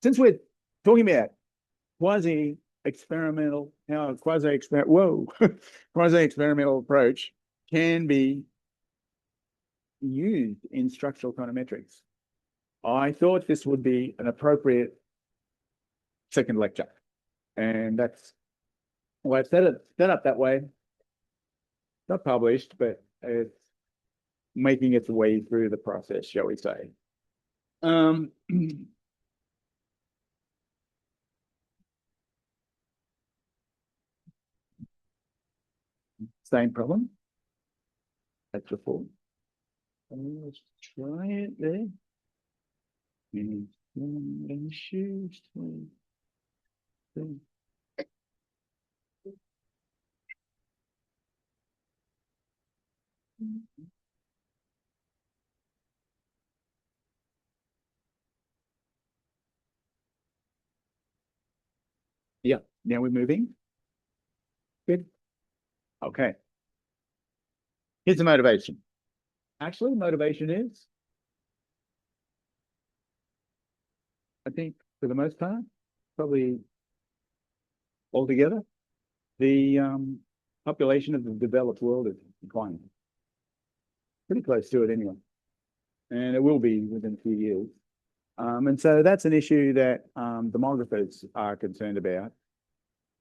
since we're talking about quasi-experimental, how quasi-experimental approach can be used in structural econometrics, I thought this would be an appropriate second lecture. And that's why I set up that way. Not published, but it's making its way through the process, shall we say. Same problem as before. Let's try it there. Yeah, now we're moving. Good. Okay. Here's the motivation. Actually, motivation is, I think, for the most part, probably altogether, the population of the developed world is declining. Pretty close to it anyway. And it will be within a few years. And so that's an issue that demographers are concerned about.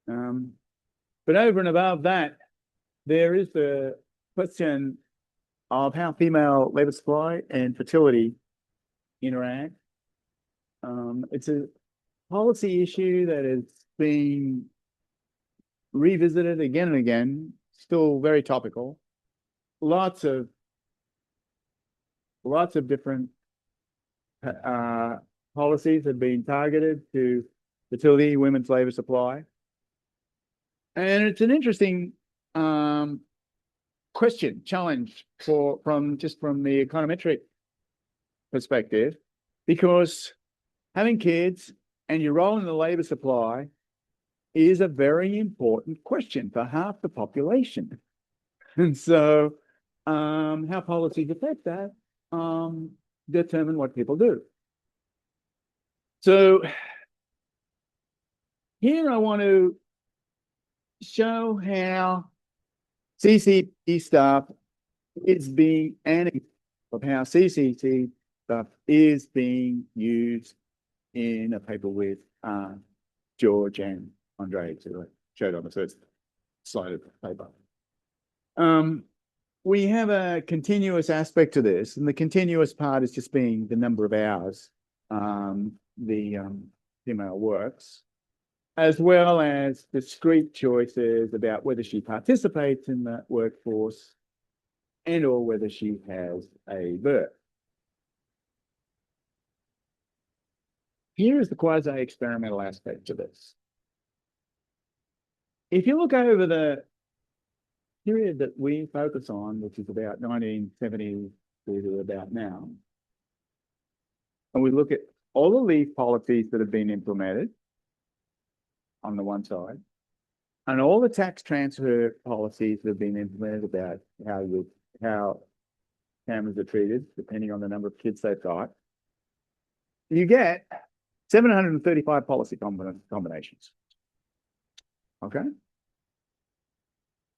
But over and above that, there is the question of how female labor supply and fertility interact. It's a policy issue that has been revisited again and again, still very topical. Lots of different policies have been targeted to fertility, women's labor supply. And it's an interesting question, challenge from the econometric perspective, because having kids and your role in the labor supply is a very important question for half the population. And so how policies affect that determine what people do. So here I want to show how CCT stuff is being anecdotal of how CCT stuff is being used in a paper with George and Andre, who I showed on the first slide of the paper. We have a continuous aspect to this, and the continuous part is just being the number of hours the female works, as well as discrete choices about whether she participates in that workforce and or whether she has a birth. Here is the quasi-experimental aspect to this. If you look over the period that we focus on, which is about 1970 to about now, and we look at all the leave policies that have been implemented on the one side, and all the tax transfer policies that have been implemented about how families are treated, depending on the number of kids they've got, you get 735 policy combinations. Okay?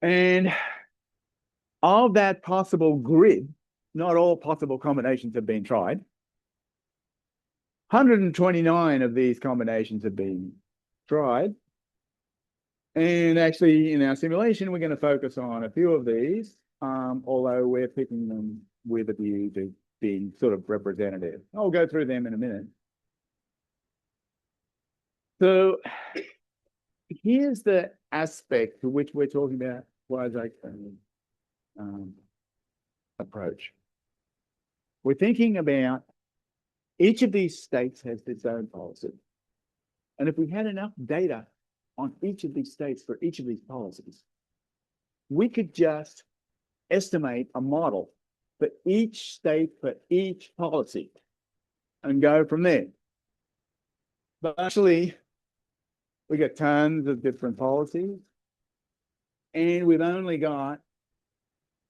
And of that possible grid, not all possible combinations have been tried. 129 of these combinations have been tried. And actually, in our simulation, we're going to focus on a few of these, although we're picking them with a view to being sort of representative. I'll go through them in a minute. So here's the aspect to which we're talking about quasi-experimental approach. We're thinking about each of these states has its own policy. And if we had enough data on each of these states for each of these policies, we could just estimate a model for each state for each policy and go from there. But actually, we got tons of different policies, and we've only got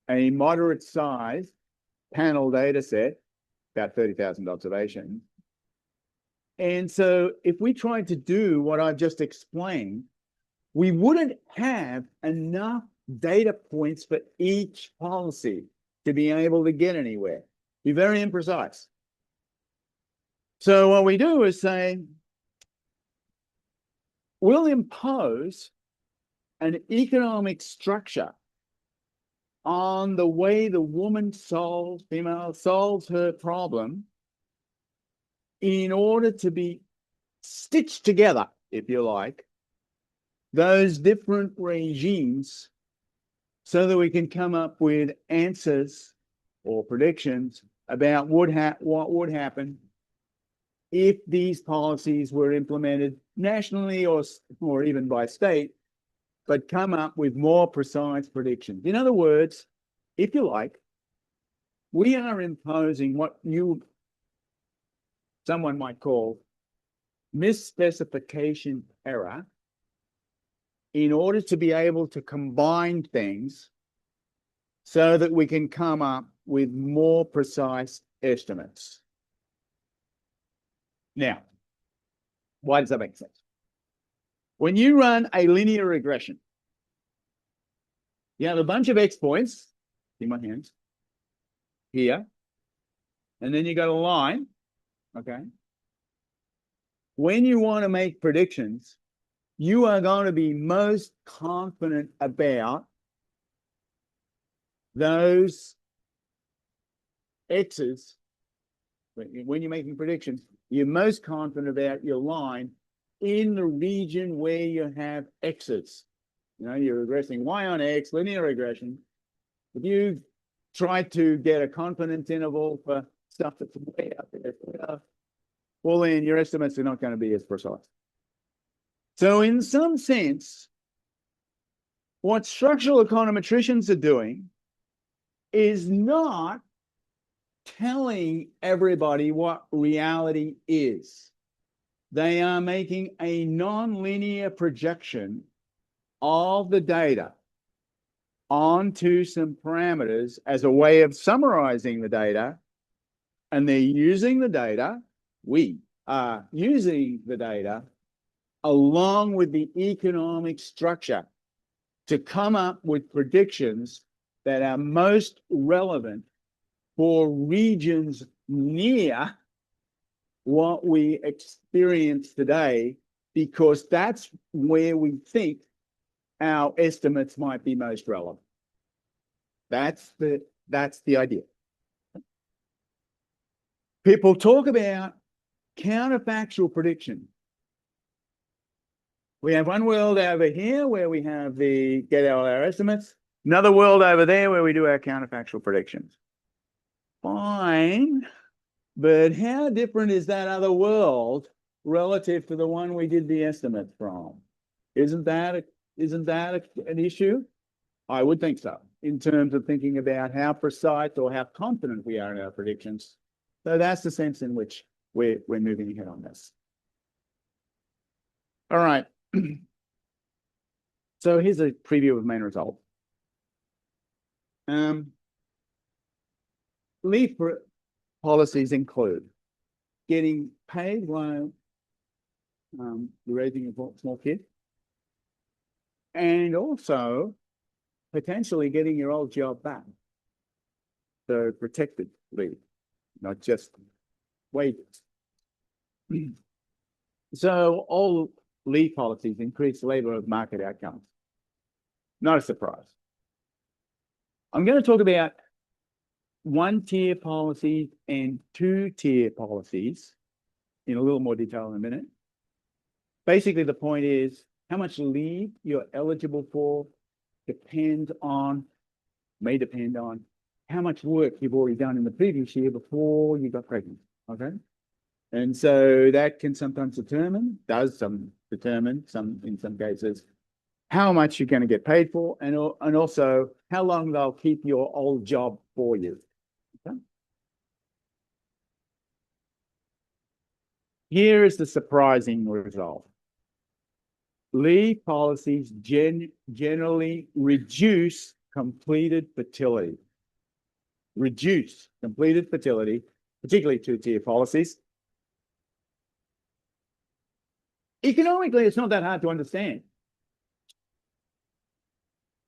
a moderate size panel data set, about 30,000 observations, And so if we tried to do what I've just explained, we wouldn't have enough data points for each policy to be able to get anywhere. Be very imprecise. So what we do is say, we'll impose an economic structure on the way the female solves her problem in order to be stitched together, if you like, those different regimes so that we can come up with answers or predictions about what would happen if these policies were implemented nationally or even by state, but come up with more precise predictions. In other words, if you like, we are imposing what someone might call misspecification error in order to be able to combine things so that we can come up with more precise estimates. Now, why does that make sense? When you run a linear regression, you have a bunch of X points, see my hands, here, and then you got a line, okay? When you want to make predictions, you are going to be most confident about those X's. When you're making predictions, you're most confident about your line in the region where you have X's. You know, you're regressing Y on X, linear regression. If you try to get a confidence interval for stuff that's way up there, well, then your estimates are not going to be as precise. So in some sense, what structural econometricians are doing is not telling everybody what reality is. They are making a nonlinear projection of the data onto some parameters as a way of summarizing the data, and they're using the data, we are using the data along with the economic structure to come up with predictions that are most relevant for regions near what we experience today, because that's where we think our estimates might be most relevant. That's the idea. People talk about counterfactual prediction. We have one world over here where we have get all our estimates, another world over there where we do our counterfactual predictions. Fine, but how different is that other world relative to the one we did the estimates from? Isn't that an issue? I would think so, in terms of thinking about how precise or how confident we are in our predictions. So that's the sense in which we're moving ahead on this. All right. So here's a preview of main result. Leaf policies include getting paid while you're raising a small kid, and also potentially getting your old job back. So protected leave, not just wages. So all leave policies increase labor market outcomes. Not a surprise. I'm going to talk about one-tier policies and two-tier policies in a little more detail in a minute. Basically, the point is how much leave you're eligible for may depend on how much work you've already done in the previous year before you got pregnant, okay? And so that can sometimes determine in some cases, how much you're going to get paid for, and also how long they'll keep your old job for you. Okay? Here is the surprising result. Leave policies generally reduce completed fertility. Reduce completed fertility, particularly two-tier policies. Economically, it's not that hard to understand.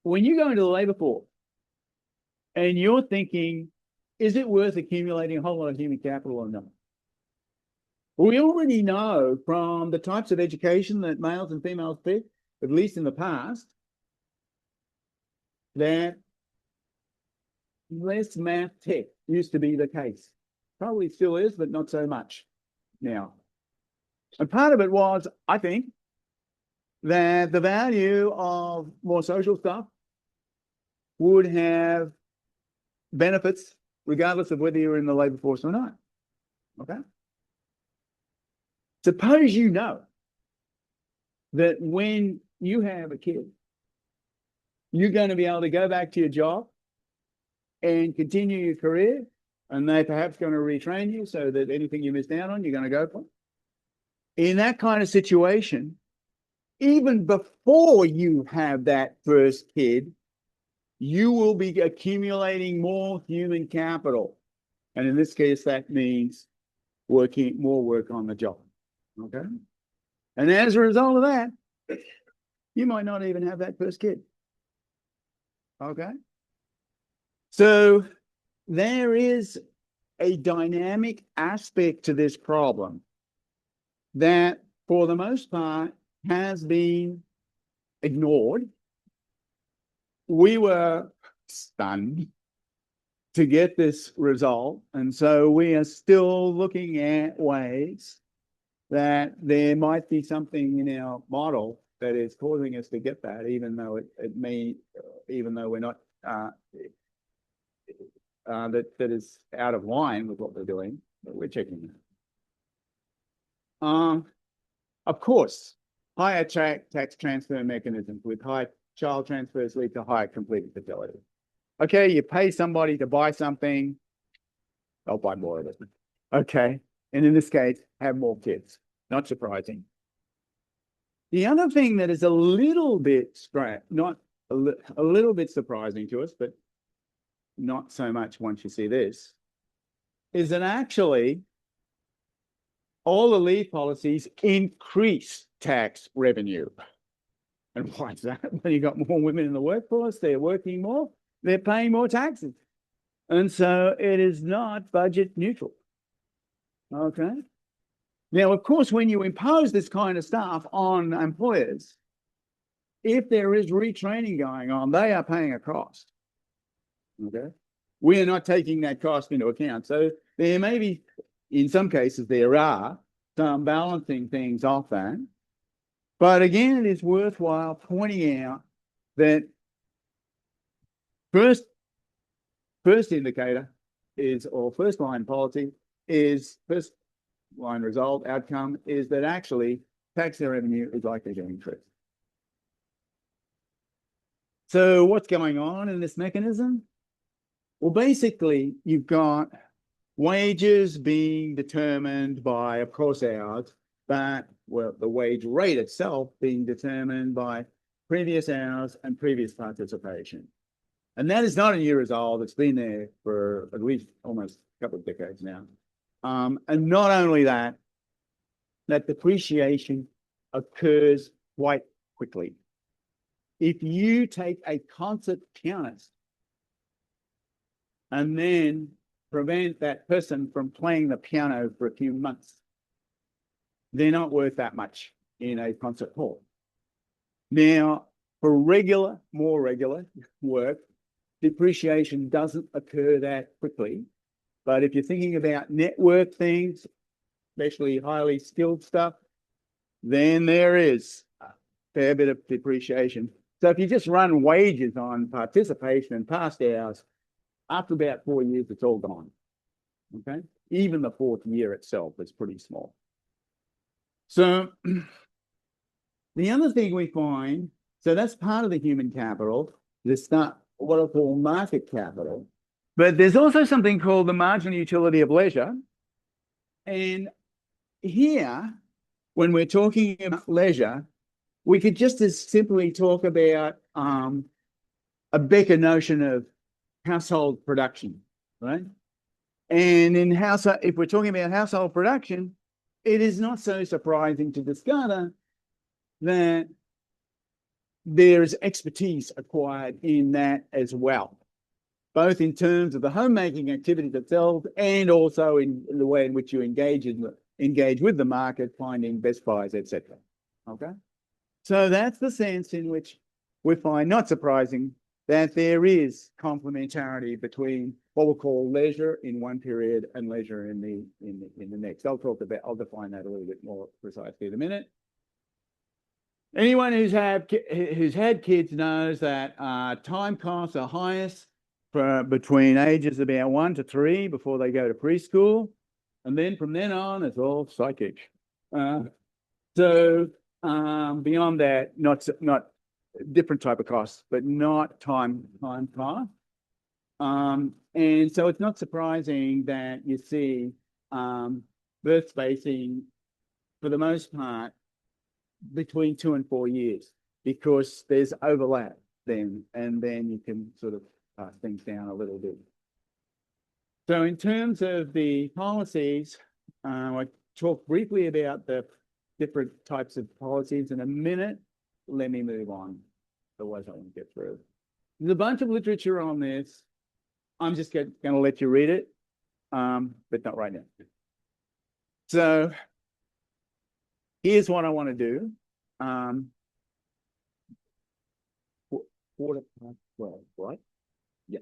When you go into the labor force and you're thinking, is it worth accumulating a whole lot of human capital or not? We already know from the types of education that males and females pick, at least in the past, that less math tech used to be the case. Probably still is, but not so much now. And part of it was, I think, that the value of more social stuff would have benefits regardless of whether you're in the labor force or not. Okay? Suppose you know that when you have a kid, you're going to be able to go back to your job and continue your career, and they're perhaps going to retrain you so that anything you missed out on, you're going to go for. In that kind of situation, even before you have that first kid, you will be accumulating more human capital. And in this case, that means working more work on the job. Okay? And as a result of that, you might not even have that first kid. Okay? So there is a dynamic aspect to this problem that, for the most part, has been ignored. We were stunned to get this result, and so we are still looking at ways that there might be something in our model that is causing us to get that, even though even though we're not that is out of line with what we're doing, but we're checking that. Of course, higher tax transfer mechanisms with high child transfers lead to higher completed fertility. Okay, you pay somebody to buy something, they'll buy more of it. Okay, and in this case, have more kids. Not surprising. The other thing that is a little bit a little bit surprising to us, but not so much once you see this, is that actually all the leave policies increase tax revenue. And why is that? When you've got more women in the workforce, they're working more, they're paying more taxes. And so it is not budget neutral. Okay? Now, of course, when you impose this kind of stuff on employers, if there is retraining going on, they are paying a cost. Okay? We are not taking that cost into account. So there may be, in some cases, there are some balancing things off that. But again, it is worthwhile pointing out that first indicator is, or first line policy is, first line result outcome is that actually tax revenue is likely to increase. So what's going on in this mechanism? Well, basically, you've got wages being determined by, of course, hours, but the wage rate itself being determined by previous hours and previous participation. And that is not a new result. It's been there for at least almost a couple of decades now. And not only that, that depreciation occurs quite quickly. If you take a concert pianist and then prevent that person from playing the piano for a few months, they're not worth that much in a concert hall. Now, for more regular work, depreciation doesn't occur that quickly. But if you're thinking about network things, especially highly skilled stuff, then there is a fair bit of depreciation. So if you just run wages on participation and past hours, after about 4 years, it's all gone. Okay? Even the fourth year itself is pretty small. So the other thing we find, so that's part of the human capital, this not what I call market capital. But there's also something called the marginal utility of leisure. And here, when we're talking about leisure, we could just as simply talk about a Becker notion of household production, right? And if we're talking about household production, it is not so surprising to discover that there is expertise acquired in that as well, both in terms of the homemaking activities themselves and also in the way in which you engage with the market, finding best buys, etc. Okay, so that's the sense in which we find, not surprising, that there is complementarity between what we'll call leisure in one period and leisure in the next. I'll define that a little bit more precisely in a minute. Anyone who's had kids knows that time costs are highest between ages about 1 to 3 before they go to preschool, and then from then on it's all psychic. So beyond that, not different type of costs, but not time cost. And so it's not surprising that you see birth spacing for the most part between 2 and 4 years, because there's overlap then, and then you can sort of pass things down a little bit. So in terms of the policies, I talked briefly about the different types of policies in a minute. Let me move on, otherwise I won't get through. There's a bunch of literature on this. I'm just going to let you read it, but not right now. So here's what I want to do. 12, right? Yeah.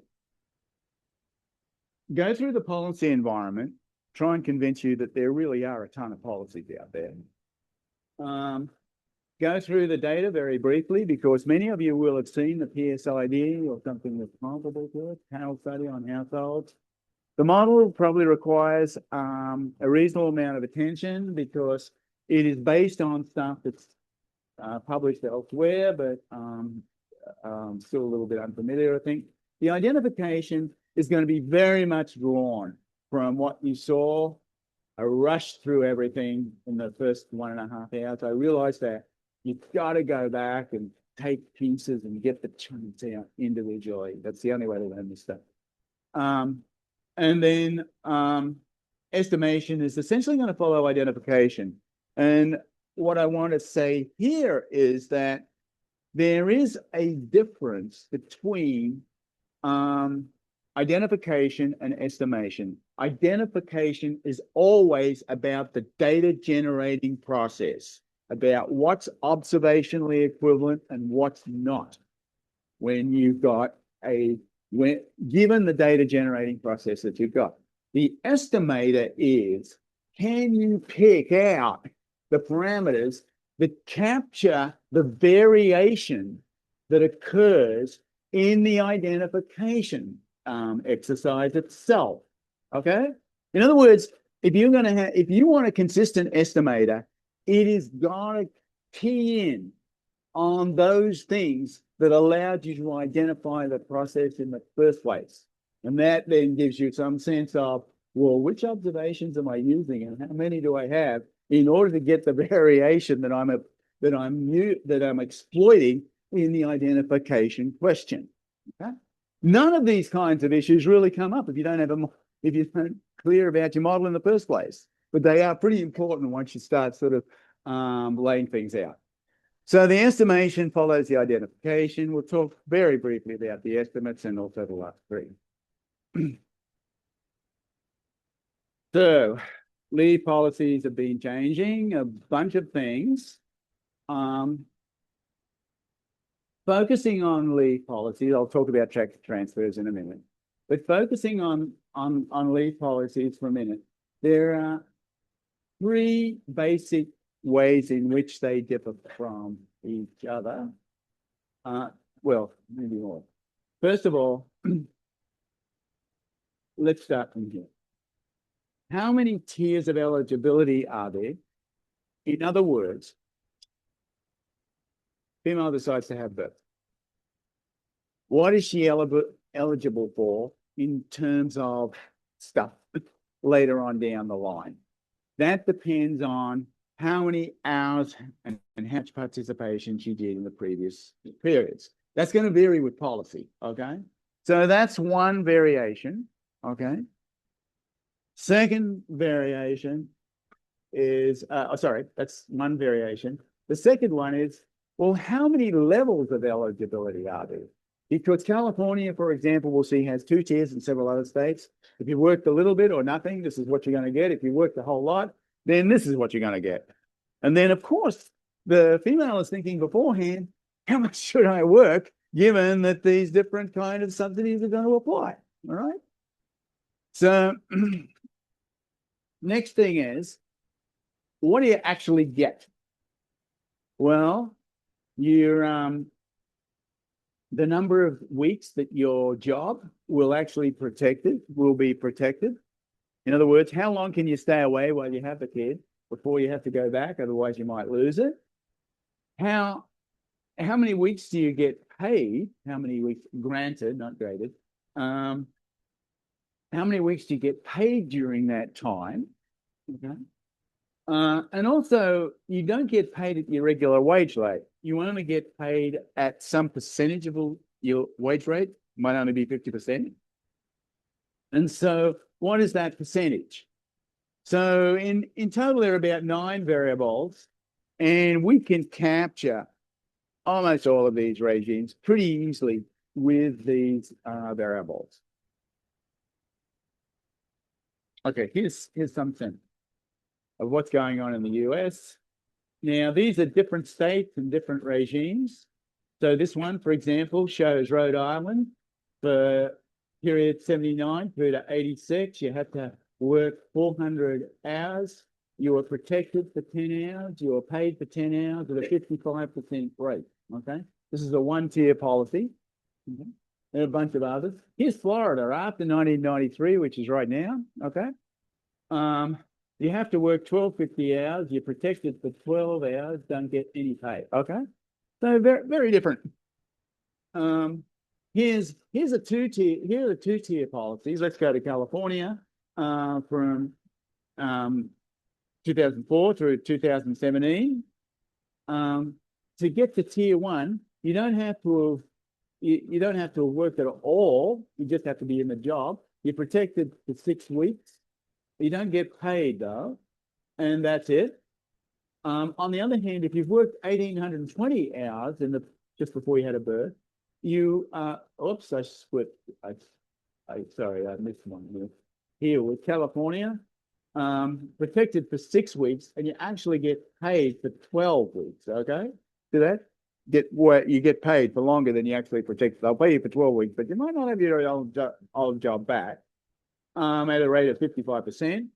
Go through the policy environment, try and convince you that there really are a ton of policies out there. Go through the data very briefly, because many of you will have seen the PSID or something that's comparable to it, panel study on households. The model probably requires a reasonable amount of attention, because it is based on stuff that's published elsewhere, but still a little bit unfamiliar, I think. The identification is going to be very much drawn from what you saw. I rushed through everything in the first 1.5 hours. I realized that you've got to go back and take pieces and get the chunks out individually. That's the only way to learn this stuff. And then estimation is essentially going to follow identification. And what I want to say here is that there is a difference between identification and estimation. Identification is always about the data generating process, about what's observationally equivalent and what's not. When you've got given the data generating process that you've got, the estimator is, can you pick out the parameters that capture the variation that occurs in the identification exercise itself? Okay. In other words, if you want a consistent estimator, it is going to key in on those things that allowed you to identify the process in the first place. And that then gives you some sense of, well, which observations am I using and how many do I have in order to get the variation that I'm exploiting in the identification question. Okay? None of these kinds of issues really come up if you don't clear about your model in the first place. But they are pretty important once you start sort of laying things out. So the estimation follows the identification. We'll talk very briefly about the estimates and also the last three. So leave policies have been changing a bunch of things. Focusing on leave policies, I'll talk about track transfers in a minute. But focusing on leave policies for a minute, there are 3 basic ways in which they differ from each other. Well, maybe more. First of all, let's start from here. How many tiers of eligibility are there? In other words, female decides to have birth. What is she eligible for in terms of stuff later on down the line? That depends on how many hours and how much participation she did in the previous periods. That's going to vary with policy, okay? So that's one variation, okay? Second variation is, that's one variation. The second one is, well, how many levels of eligibility are there? Because California, for example, we'll see has 2 tiers in several other states. If you worked a little bit or nothing, this is what you're going to get. If you worked a whole lot, then this is what you're going to get. And then, of course, the female is thinking beforehand, how much should I work given that these different kind of subsidies are going to apply? All right. So next thing is, what do you actually get? Well, you're the number of weeks that your job will be protected. In other words, how long can you stay away while you have the kid before you have to go back? Otherwise, you might lose it. How many weeks do you get paid? How many weeks granted, not graded? How many weeks do you get paid during that time? Okay. And also, you don't get paid at your regular wage rate. You only get paid at some percentage of your wage rate. Might only be 50%. And so, what is that percentage? So, in total, there are about 9 variables, and we can capture almost all of these regimes pretty easily with these variables. Okay, here's something of what's going on in the US. Now, these are different states and different regimes. So this one, for example, shows Rhode Island for period 79 through to 86. You have to work 400 hours. You were protected for 10 hours. You were paid for 10 hours at a 55% rate. Okay, this is a 1-tier policy. Okay. There are a bunch of others. Here's Florida after 1993, which is right now. Okay. You have to work 1250 hours. You're protected for 12 hours. Don't get any pay. Okay. So very, very different. Here's a 2-tier. Here are the 2-tier policies. Let's go to California from 2004 through 2017. To get to tier 1, you don't have to have worked at all. You just have to be in the job. You're protected for 6 weeks. You don't get paid though, and that's it. On the other hand, if you've worked 1,820 hours just before you had a birth, you oops, I split. Sorry, I missed one here. Here with California, protected for 6 weeks, and you actually get paid for 12 weeks. Okay, do that. You get paid for longer than you actually protected. They'll pay you for 12 weeks, but you might not have your old job back. At a rate of 55%.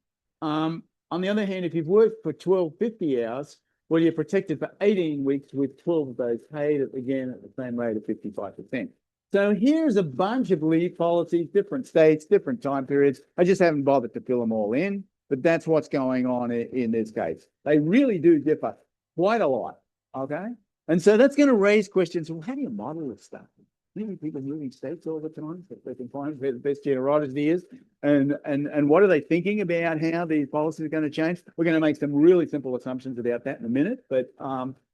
On the other hand, if you've worked for 1,250 hours, well, you're protected for 18 weeks with 12 of those paid again at the same rate of 55%. So here's a bunch of leave policies, different states, different time periods. I just haven't bothered to fill them all in, but that's what's going on in this case. They really do differ quite a lot, okay? And so that's going to raise questions. Well, how do you model this stuff? Many people moving states all the time, so they can find where the best generosity is, and what are they thinking about how these policies are going to change? We're going to make some really simple assumptions about that in a minute, but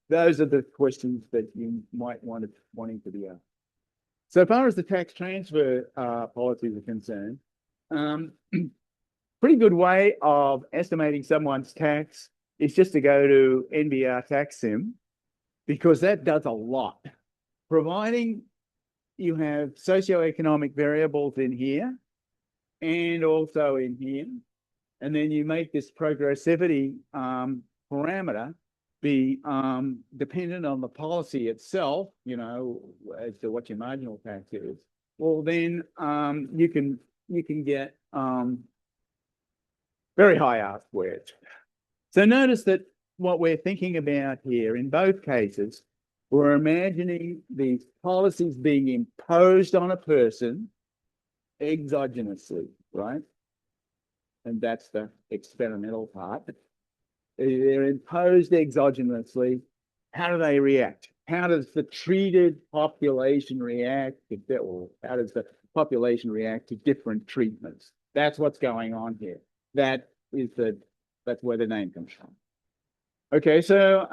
those are the questions that you might wanting to be asked. So far as the tax transfer policies are concerned, pretty good way of estimating someone's tax is just to go to NBR Tax Sim, because that does a lot, providing you have socioeconomic variables in here and also in here. And then you make this progressivity parameter be dependent on the policy itself, you know, as to what your marginal tax is. Well, then you can get very high R-squared. So notice that what we're thinking about here in both cases, we're imagining these policies being imposed on a person exogenously, right? And that's the experimental part. They're imposed exogenously. How do they react? How does the treated population react or how does the population react to different treatments? That's what's going on here. That's where the name comes from. Okay, so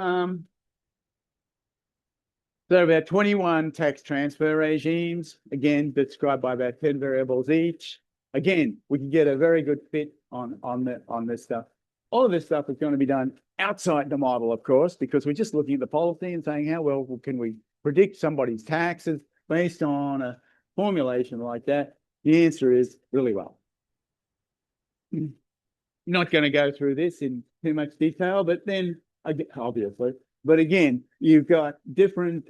about 21 tax transfer regimes, again, described by about 10 variables each. Again, we can get a very good fit on this stuff. All of this stuff is going to be done outside the model, of course, because we're just looking at the policy and saying, how well can we predict somebody's taxes based on a formulation like that? The answer is really well. Not going to go through this in too much detail, but then, obviously, but again, you've got different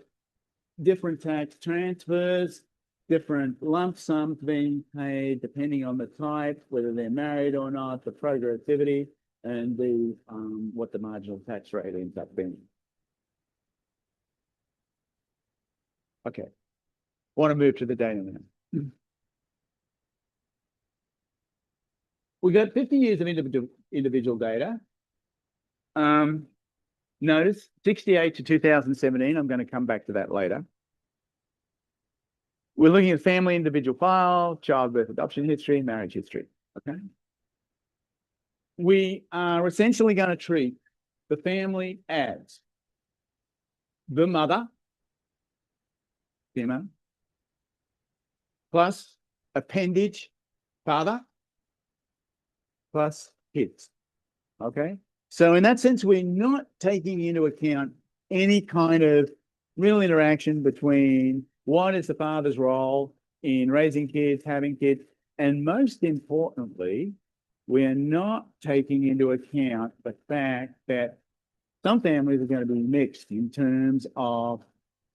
tax transfers, different lump sums being paid depending on the type, whether they're married or not, the progressivity, and the what the marginal tax rate ends up being. Okay, want to move to the data now. We got 50 years of individual data. Notice 68 to 2017. I'm going to come back to that later. We're looking at family individual file, childbirth, adoption history, marriage history. Okay. We are essentially going to treat the family as the mother, female, plus appendage, father, plus kids. Okay. So in that sense, we're not taking into account any kind of real interaction between what is the father's role in raising kids, having kids, and most importantly, we're not taking into account the fact that some families are going to be mixed in terms of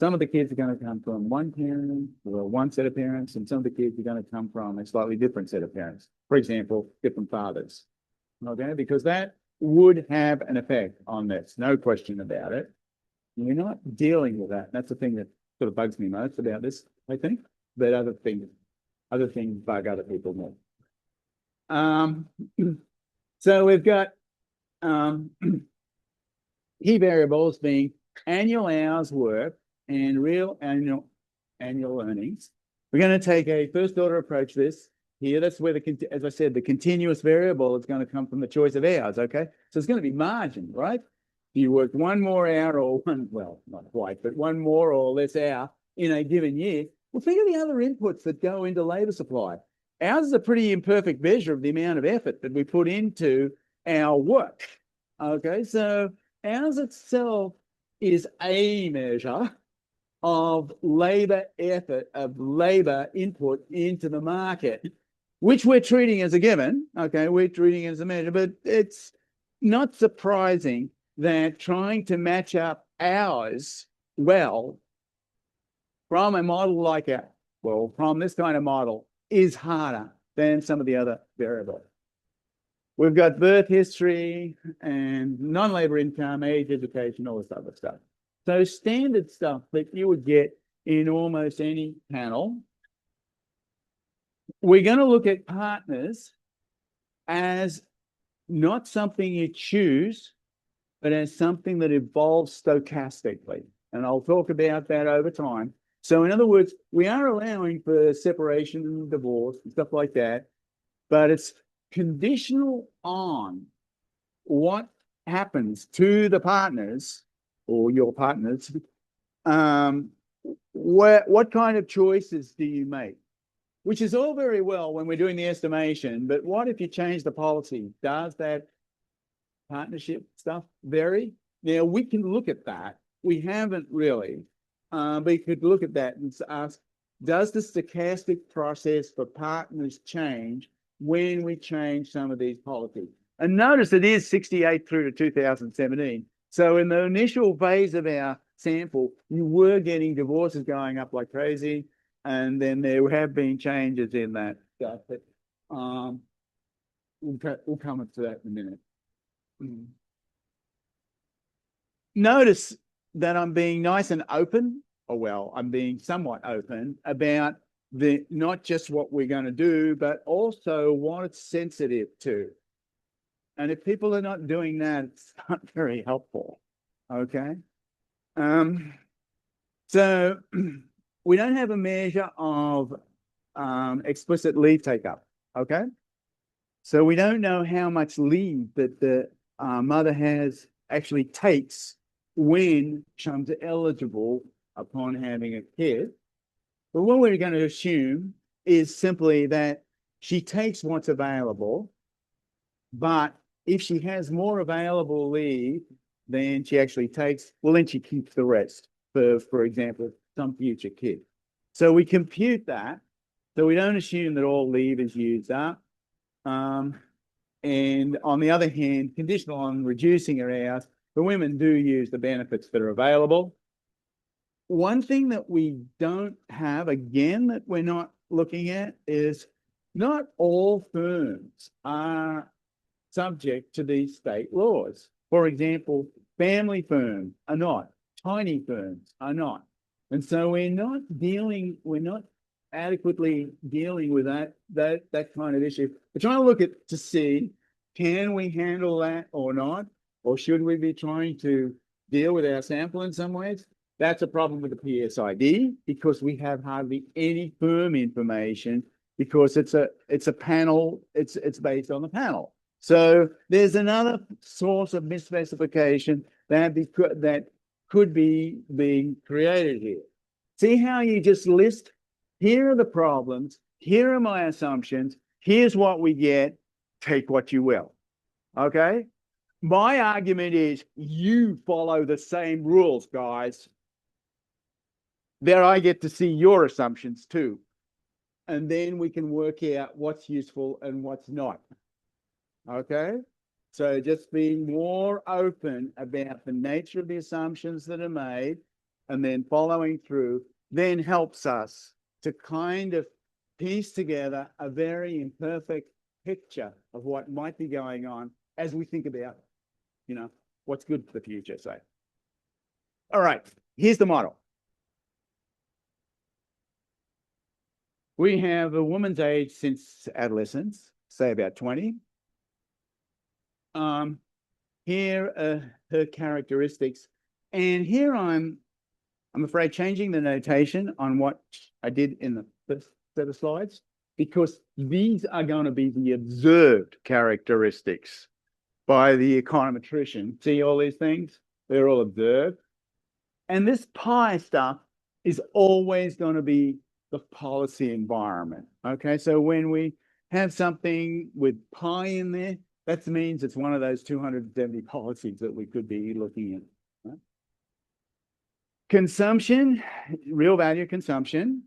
some of the kids are going to come from one parent or one set of parents, and some of the kids are going to come from a slightly different set of parents. For example, different fathers. Okay, because that would have an effect on this, no question about it. We're not dealing with that. That's the thing that sort of bugs me most about this, I think. But other things bug other people more. So we've got key variables being annual hours work and real annual earnings. We're going to take a first order approach to this. Here, that's where as I said, the continuous variable is going to come from the choice of hours, okay? So it's going to be margin, right? You work one more hour or well, not quite, but one more or less hour in a given year. Well, think of the other inputs that go into labor supply. Ours is a pretty imperfect measure of the amount of effort that we put into our work, okay? So ours itself is a measure of labor effort, of labor input into the market, which we're treating as a given, okay? We're treating it as a measure, but it's not surprising that trying to match up hours well from a model like from this kind of model is harder than some of the other variables. We've got birth history and non-labor income, age, education, all this other stuff. So standard stuff that you would get in almost any panel. We're going to look at partners as not something you choose, but as something that evolves stochastically. And I'll talk about that over time. So in other words, we are allowing for separation and divorce and stuff like that, but it's conditional on what happens to the partners or your partners. What kind of choices do you make? Which is all very well when we're doing the estimation, but what if you change the policy? Does that partnership stuff vary? Now, we can look at that. We haven't really, but you could look at that and ask, does the stochastic process for partners change when we change some of these policies? And notice it is 68 through to 2017. So in the initial phase of our sample, you were getting divorces going up like crazy. And then there have been changes in that stuff. But, we'll come to that in a minute. Notice that I'm being nice and open, or well, I'm being somewhat open about not just what we're going to do, but also what it's sensitive to. And if people are not doing that, it's not very helpful. Okay. So we don't have a measure of explicit leave take-up. Okay. So we don't know how much leave that the mother actually takes when she becomes eligible upon having a kid. But what we're going to assume is simply that she takes what's available, but if she has more available leave than she actually takes, well, then she keeps the rest for example, some future kid. So we compute that. So we don't assume that all leave is used up. And on the other hand, conditional on reducing her hours, the women do use the benefits that are available. One thing that we don't have, again, that we're not looking at is not all firms are subject to these state laws. For example, family firms are not, tiny firms are not. And so we're not adequately dealing with that kind of issue. We're trying to look at to see, can we handle that or not? Or should we be trying to deal with our sample in some ways? That's a problem with the PSID because we have hardly any firm information because it's a panel, it's based on the panel. So there's another source of misspecification that could be being created here. See how you just list, here are the problems, here are my assumptions, here's what we get, take what you will. Okay? My argument is you follow the same rules, guys. There I get to see your assumptions too. And then we can work out what's useful and what's not. Okay? So just being more open about the nature of the assumptions that are made and then following through then helps us to kind of piece together a very imperfect picture of what might be going on as we think about, what's good for the future, say. All right, here's the model. We have a woman's age since adolescence, say about 20. Here are her characteristics. And here I'm afraid changing the notation on what I did in the first set of slides, because these are going to be the observed characteristics by the econometrician. See all these things? They're all observed. And this pi stuff is always going to be the policy environment. Okay, so when we have something with pi in there, that means it's one of those 270 policies that we could be looking at. Right? Consumption, real value consumption.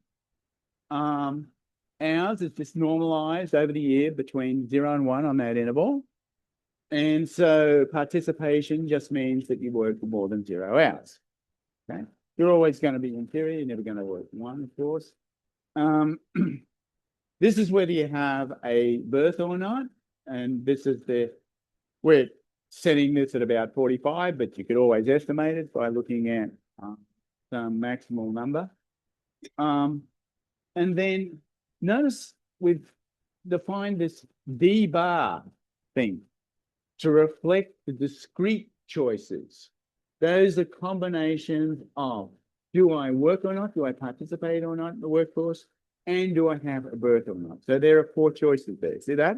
Ours is just normalized over the year between 0 and 1 on that interval. And so participation just means that you work for more than 0 hours. Okay? You're always going to be inferior. You're never going to work 1, of course. This is whether you have a birth or not. And this is we're setting this at about 45, but you could always estimate it by looking at some maximal number. And then notice we've defined this D bar thing to reflect the discrete choices. Those are combinations of, do I work or not? Do I participate or not in the workforce? And do I have a birth or not? So there are 4 choices there. See that?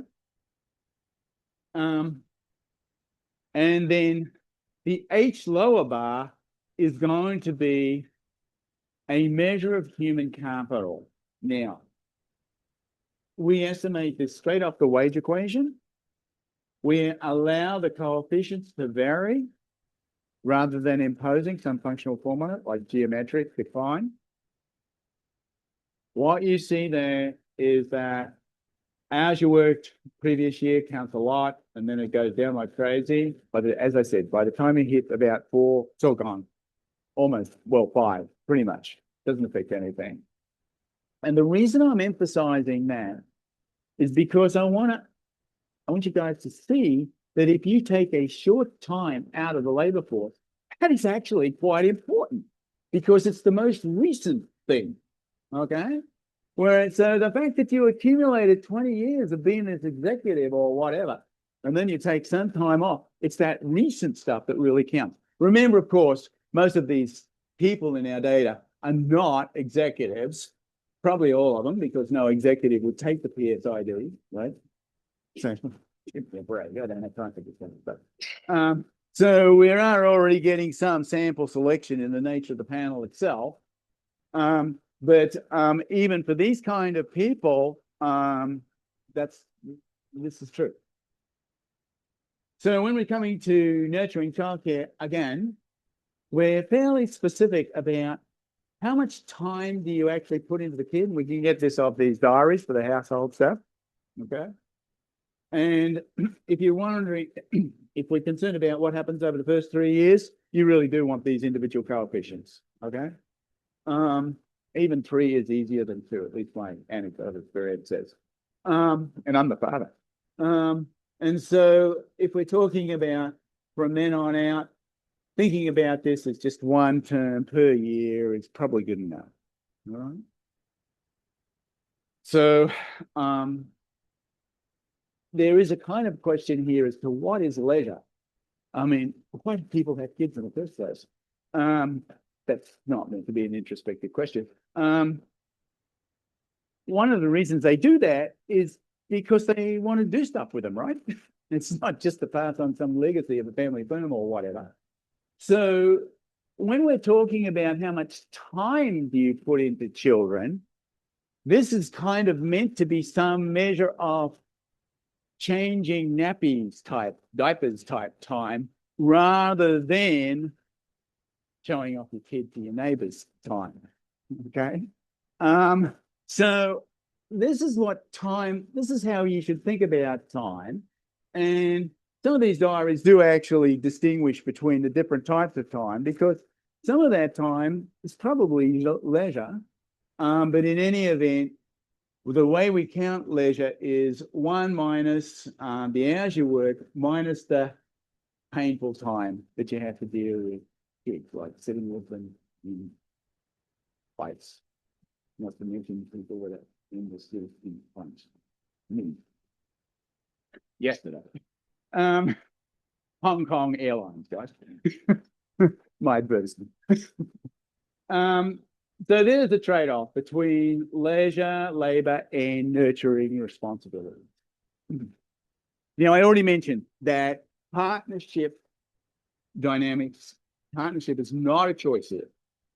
And then the H lower bar is going to be a measure of human capital. Now, we estimate this straight off the wage equation. We allow the coefficients to vary rather than imposing some functional formula like geometric decline. What you see there is that hours you worked previous year counts a lot, and then it goes down like crazy. But as I said, by the time you hit about 4, it's all gone. Almost, well, 5, pretty much. Doesn't affect anything. And the reason I'm emphasizing that is because I want you guys to see that if you take a short time out of the labor force, that is actually quite important because it's the most recent thing, okay? So the fact that you accumulated 20 years of being as executive or whatever, and then you take some time off, it's that recent stuff that really counts. Remember, of course, most of these people in our data are not executives, probably all of them, because no executive would take the PSID, right? So, give me a break. I don't have time for this kind of stuff. So we are already getting some sample selection in the nature of the panel itself. But even for these kind of people, this is true. So when we're coming to nurturing childcare, again, we're fairly specific about how much time do you actually put into the kid. We can get this off these diaries for the household stuff, okay? And if you're wondering, if we're concerned about what happens over the first 3 years, you really do want these individual coefficients, okay? Even 3 is easier than 2, at least my anecdotal experience says. And I'm the father. And so if we're talking about from then on out, thinking about this as just 1 term per year is probably good enough. All right. So there is a kind of question here as to what is leisure. I mean, why do people have kids in the first place? That's not meant to be an introspective question. One of the reasons they do that is because they want to do stuff with them, right? It's not just to pass on some legacy of a family firm or whatever. So when we're talking about how much time do you put into children, this is kind of meant to be some measure of changing nappies type, diapers type time, rather than showing off your kid to your neighbor's time, okay? So this is what time, this is how you should think about time. And some of these diaries do actually distinguish between the different types of time, because some of that time is probably leisure. But in any event, the way we count leisure is 1 minus the hours you work minus the painful time that you have to deal with kids, like sitting with them in fights. Not to mention people with it in the still in punch. Me. Yesterday. Hong Kong Airlines, guys. My advertisement. So there's the trade-off between leisure, labor, and nurturing responsibility. Now, I already mentioned that partnership dynamics, partnership is not a choice here.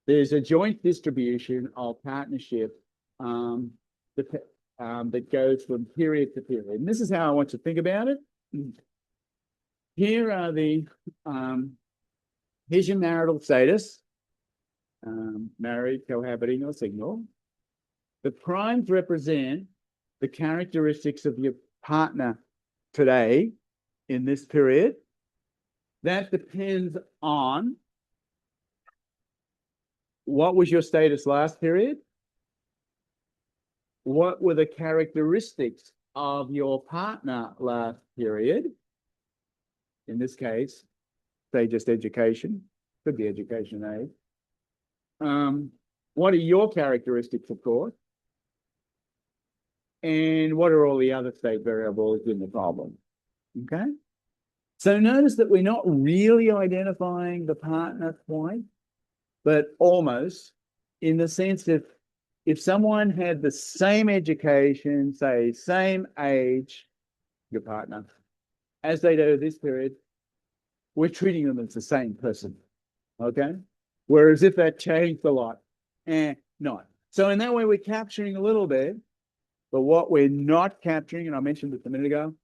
There's a joint distribution of partnership that goes from period to period. And this is how I want you to think about it. Here are the, here's your marital status. Married, cohabiting, or single. The primes represent the characteristics of your partner today in this period. That depends on what was your status last period? What were the characteristics of your partner last period? In this case, say just education, could be education age. What are your characteristics, of course? And what are all the other state variables in the problem? Okay. So notice that we're not really identifying the partner quite, but almost, in the sense that if someone had the same education, say same age, your partner, as they do this period, we're treating them as the same person. Okay. Whereas if that changed a lot, not. So in that way, we're capturing a little bit, but what we're not capturing, and I mentioned this a minute ago,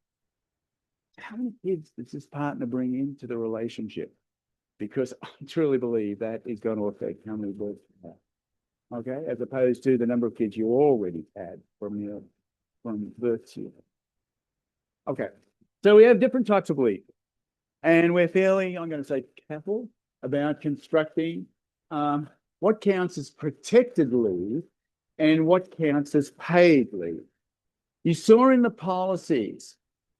how many kids does this partner bring into the relationship? Because I truly believe that is going to affect how many births you have. Okay, as opposed to the number of kids you already had from birth to you. Okay, so we have different types of leave, and we're fairly, I'm going to say, careful about constructing what counts as protected leave and what counts as paid leave. You saw in the policies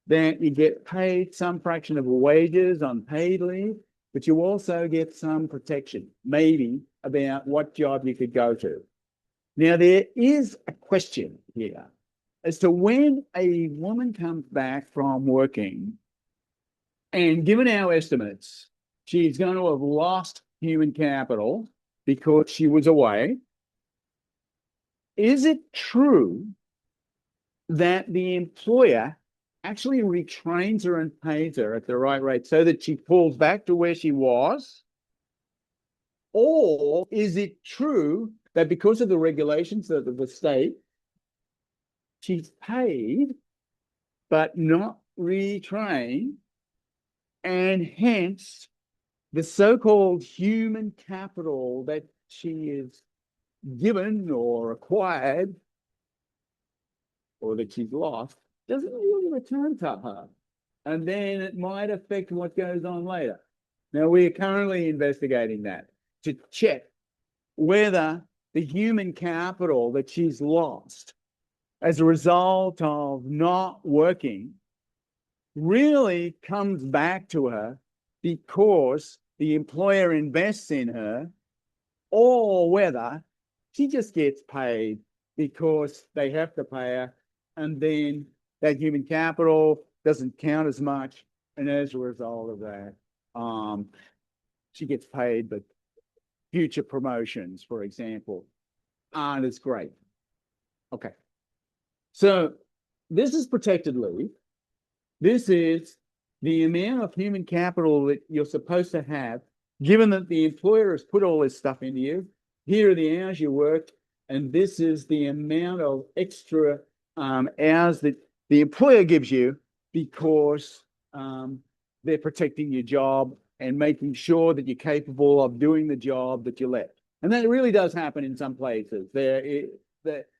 that you get paid some fraction of wages on paid leave, but you also get some protection, maybe about what job you could go to. Now, there is a question here as to when a woman comes back from working, and given our estimates, she's going to have lost human capital because she was away. Is it true that the employer actually retrains her and pays her at the right rate so that she pulls back to where she was? Or is it true that because of the regulations of the state, she's paid but not retrained, And hence, the so-called human capital that she is given or acquired, or that she's lost, doesn't really return to her. And then it might affect what goes on later. Now, we are currently investigating that to check whether the human capital that she's lost as a result of not working really comes back to her because the employer invests in her, or whether she just gets paid because they have to pay her, and then that human capital doesn't count as much, and as a result of that, she gets paid, but future promotions, for example, aren't as great. Okay. So this is protected leave. This is the amount of human capital that you're supposed to have, given that the employer has put all this stuff into you. Here are the hours you worked, and this is the amount of extra hours that the employer gives you because they're protecting your job and making sure that you're capable of doing the job that you left. And that really does happen in some places. The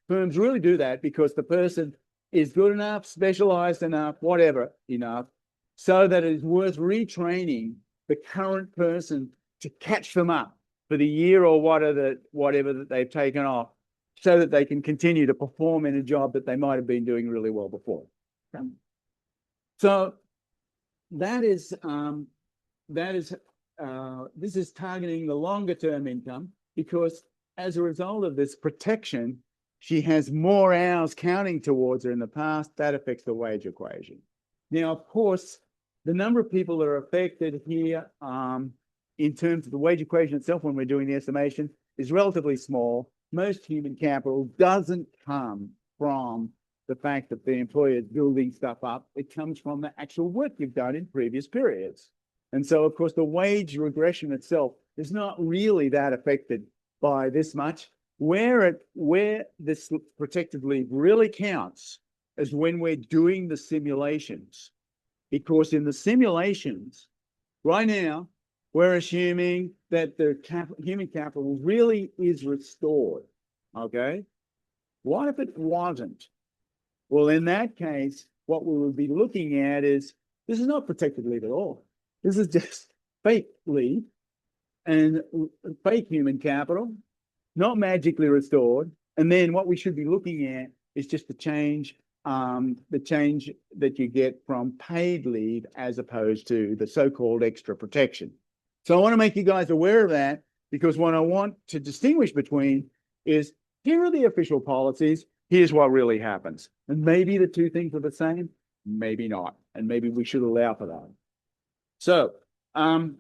firms really do that because the person is good enough, specialized enough, whatever enough, so that it is worth retraining the current person to catch them up for the year or whatever that they've taken off, so that they can continue to perform in a job that they might have been doing really well before. Okay? So this is targeting the longer term income, because as a result of this protection, she has more hours counting towards her in the past. That affects the wage equation. Now, of course, the number of people that are affected here in terms of the wage equation itself when we're doing the estimation is relatively small. Most human capital doesn't come from the fact that the employer is building stuff up. It comes from the actual work you've done in previous periods. And so, of course, the wage regression itself is not really that affected by this much. Where this protected leave really counts is when we're doing the simulations. Because in the simulations, right now, we're assuming that the human capital really is restored, okay? What if it wasn't? Well, in that case, what we would be looking at is, this is not protected leave at all. This is just fake leave and fake human capital, not magically restored. And then what we should be looking at is just the change that you get from paid leave as opposed to the so-called extra protection. So I want to make you guys aware of that, because what I want to distinguish between is, here are the official policies, here's what really happens. And maybe the two things are the same, maybe not. And maybe we should allow for that. So, and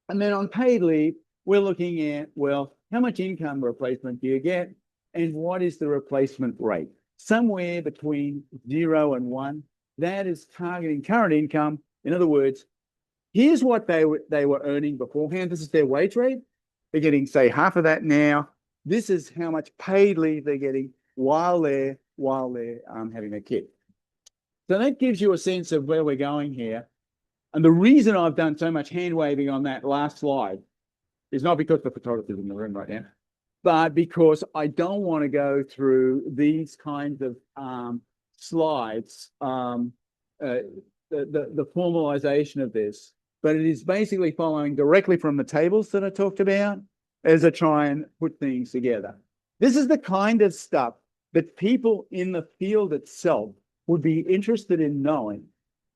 then on paid leave, we're looking at, well, how much income replacement do you get? And what is the replacement rate? Somewhere between 0 and 1. That is targeting current income. In other words, here's what they were earning beforehand. This is their wage rate. They're getting, say, half of that now. This is how much paid leave they're getting while they're having a kid. So that gives you a sense of where we're going here. And the reason I've done so much hand waving on that last slide is not because the photographer's in the room right now, but because I don't want to go through these kinds of slides, the formalization of this, but it is basically following directly from the tables that I talked about as I try and put things together. This is the kind of stuff that people in the field itself would be interested in knowing,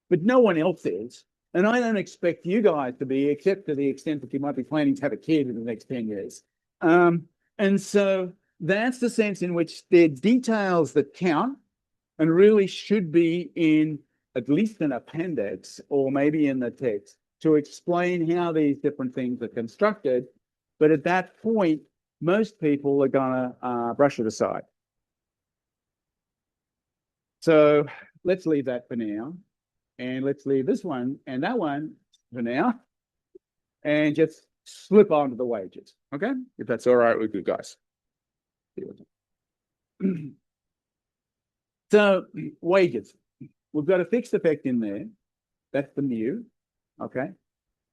but no one else is. And I don't expect you guys to be, except to the extent that you might be planning to have a kid in the next 10 years. And so that's the sense in which they're details that count and really should be in at least an appendix or maybe in the text to explain how these different things are constructed. But at that point, most people are going to brush it aside. So let's leave that for now. And let's leave this one and that one for now. And just slip on to the wages. Okay? If that's all right with you guys. So wages. We've got a fixed effect in there. That's the mu. Okay.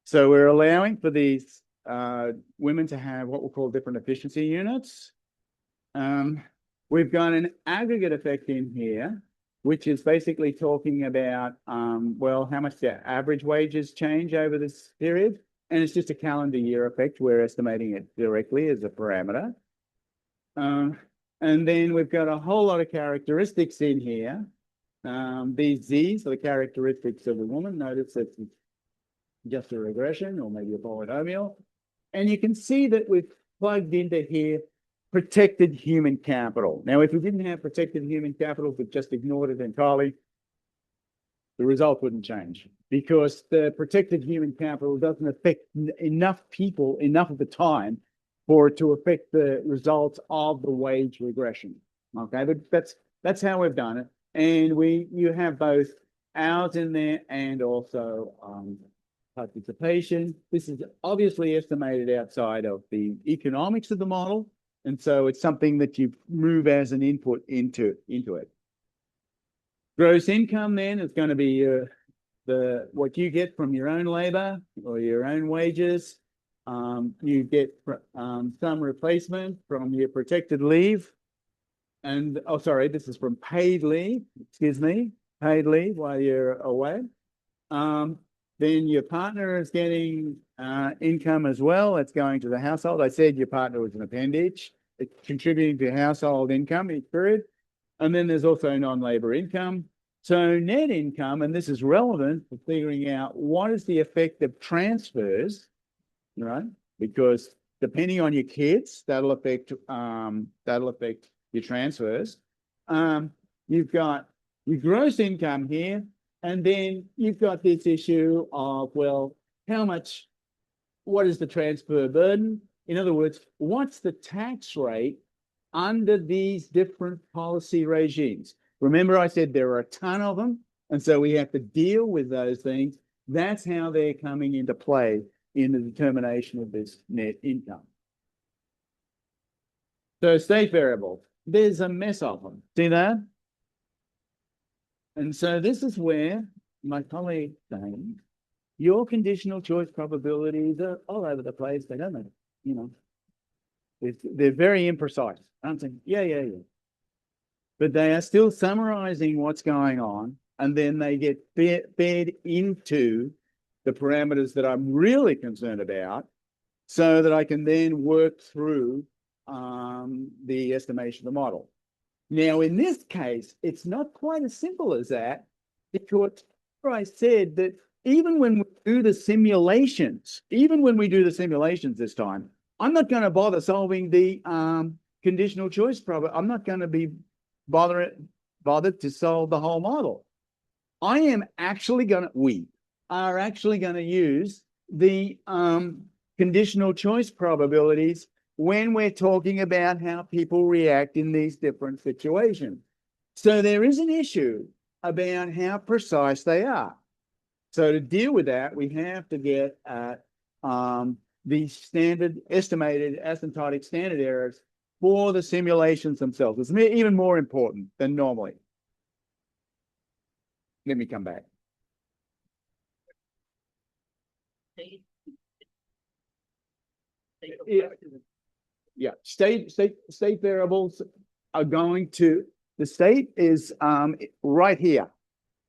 So we're allowing for these women to have what we'll call different efficiency units. We've got an aggregate effect in here, which is basically talking about, well, how much their average wages change over this period. And it's just a calendar year effect. We're estimating it directly as a parameter. And then we've got a whole lot of characteristics in here. These Z's are the characteristics of the woman. Notice it's just a regression or maybe a polynomial. And you can see that we've plugged into here protected human capital. Now, if we didn't have protected human capital, but just ignored it entirely, the result wouldn't change because the protected human capital doesn't affect enough people enough of the time for it to affect the results of the wage regression. Okay, but that's how we've done it. And you have both hours in there and also participation. This is obviously estimated outside of the economics of the model. And so it's something that you move as an input into it. Gross income then is going to be what you get from your own labor or your own wages. You get some replacement from your protected leave. And, oh, sorry, this is from paid leave, paid leave while you're away. Then your partner is getting income as well. It's going to the household. I said your partner was an appendage. It's contributing to household income each period. And then there's also non-labor income. So net income, and this is relevant for figuring out what is the effect of transfers, right? Because depending on your kids, that'll affect your transfers. You've got your gross income here, and then you've got this issue of, well, what is the transfer burden? In other words, what's the tax rate under these different policy regimes? Remember, I said there are a ton of them, and so we have to deal with those things. That's how they're coming into play in the determination of this net income. So state variables, there's a mess of them. See that? And so this is where my colleague saying, your conditional choice probabilities are all over the place. They don't, they're very imprecise. I'm saying, yeah. But they are still summarizing what's going on, and then they get fed into the parameters that I'm really concerned about so that I can then work through the estimation of the model. Now, in this case, it's not quite as simple as that, because I said that even when we do the simulations, this time, I'm not going to bother solving the conditional choice problem. I'm not going to be bothered to solve the whole model. We are actually going to use the conditional choice probabilities when we're talking about how people react in these different situations. So there is an issue about how precise they are. So to deal with that, we have to get at the standard estimated asymptotic standard errors for the simulations themselves. It's even more important than normally. Let me come back. Yeah, state variables are going to, the state is right here.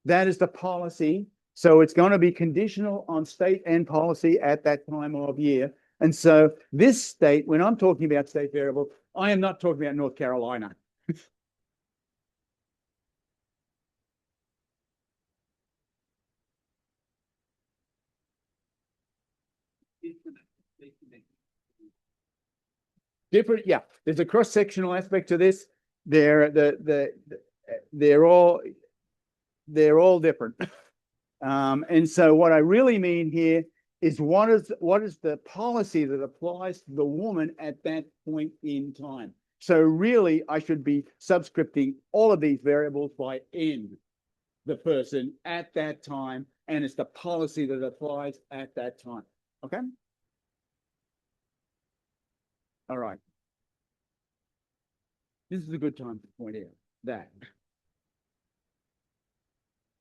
That is the policy. So it's going to be conditional on state and policy at that time of year. And so this state, when I'm talking about state variable, I am not talking about North Carolina. Different, yeah. There's a cross-sectional aspect to this. They're all different. And so what I really mean here is what is the policy that applies to the woman at that point in time. So really, I should be subscripting all of these variables by N, the person at that time, and it's the policy that applies at that time. Okay? All right. This is a good time to point out that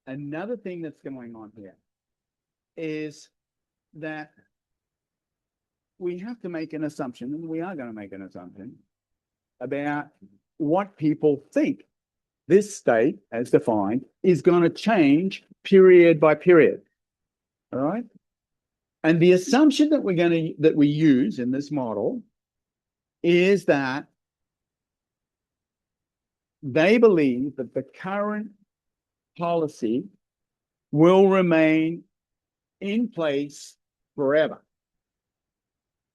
another thing that's going on here is that we have to make an assumption, and we are going to make an assumption about what people think this state, as defined, is going to change period by period. All right. And the assumption that we use in this model is that they believe that the current policy will remain in place forever.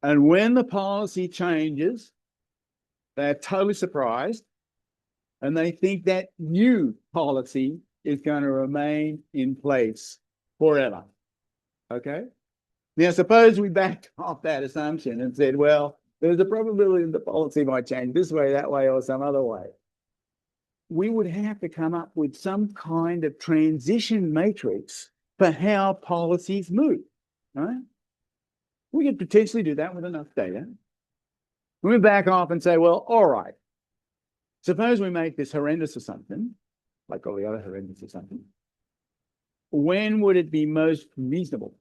And when the policy changes, they're totally surprised, and they think that new policy is going to remain in place forever. Okay? Now, suppose we backed off that assumption and said, well, there's a probability that the policy might change this way, that way, or some other way. We would have to come up with some kind of transition matrix for how policies move, right? We could potentially do that with enough data. We back off and say, well, all right, suppose we make this horrendous assumption, like all the other horrendous assumptions. When would it be most reasonable?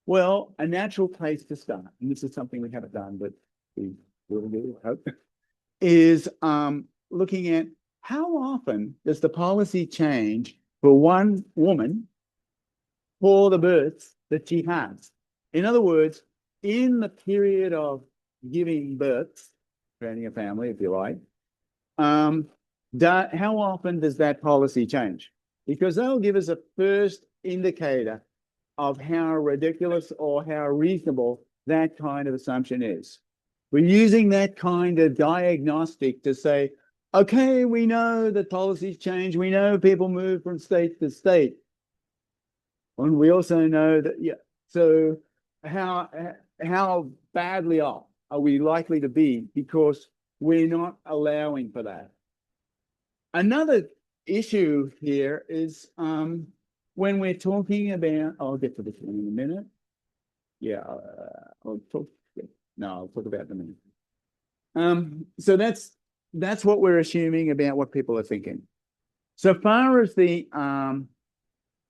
Well, a natural place to start, and this is something we haven't done, but we will do, I hope, is looking at how often does the policy change for one woman for the births that she has? In other words, in the period of giving birth, creating a family, if you like, how often does that policy change? Because that'll give us a first indicator of how ridiculous or how reasonable that kind of assumption is. We're using that kind of diagnostic to say, okay, we know that policies change. We know people move from state to state. And we also know that, yeah, so how badly off are we likely to be because we're not allowing for that? Another issue here is when we're talking about, I'll get to this one in a minute. Yeah, I'll talk about it in a minute. So that's what we're assuming about what people are thinking. So far as the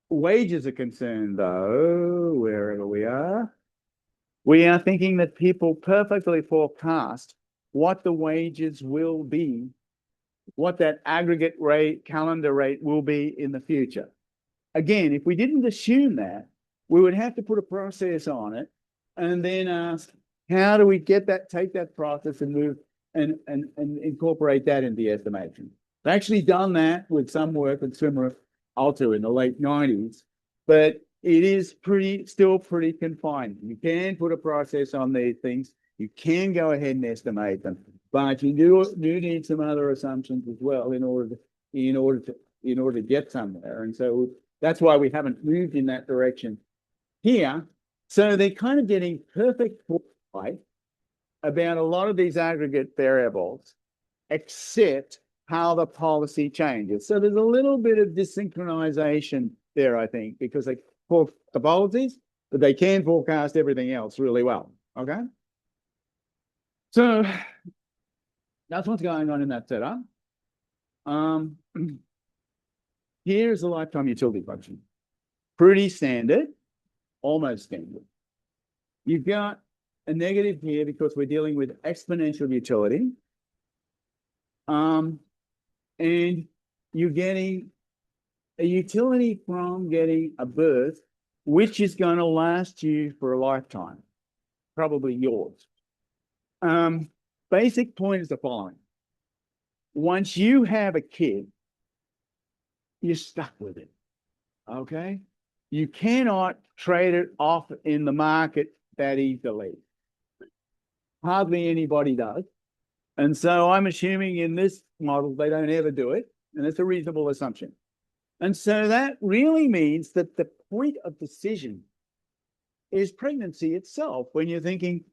wages are concerned, though, wherever we are thinking that people perfectly forecast what the wages will be, what that aggregate rate, calendar rate will be in the future. Again, if we didn't assume that, we would have to put a process on it and then ask, how do we get that, take that process and move and incorporate that into the estimation? I've actually done that with some work with Swimmer Alto in the late 90s, but it is still pretty confined. You can put a process on these things. You can go ahead and estimate them, but you do need some other assumptions as well in order to get somewhere. And so that's why we haven't moved in that direction here. So they're kind of getting perfect foresight about a lot of these aggregate variables, except how the policy changes. So there's a little bit of desynchronization there, I think, because they forecast the policies, but they can forecast everything else really well. Okay. So that's what's going on in that setup. Here's the lifetime utility function. Pretty standard, almost standard. You've got a negative here because we're dealing with exponential utility. And you're getting a utility from getting a birth, which is going to last you for a lifetime, probably yours. Basic point is the following. Once you have a kid, you're stuck with it, okay? You cannot trade it off in the market that easily. Hardly anybody does. And so I'm assuming in this model, they don't ever do it. And it's a reasonable assumption. And so that really means that the point of decision is pregnancy itself. When you're thinking,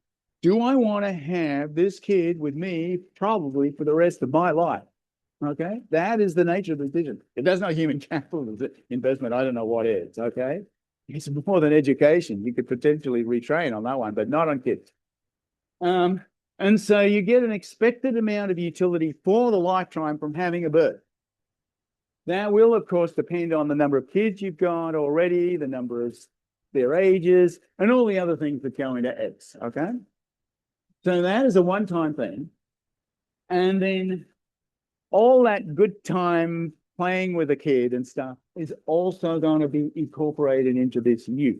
do I want to have this kid with me probably for the rest of my life? Okay, that is the nature of the decision. If that's not human capital investment, I don't know what is. Okay, it's more than education. You could potentially retrain on that one, but not on kids. And so you get an expected amount of utility for the lifetime from having a birth. That will, of course, depend on the number of kids you've got already, the number of their ages, and all the other things that go into X, okay? So that is a one-time thing. And then all that good time playing with a kid and stuff is also going to be incorporated into this U.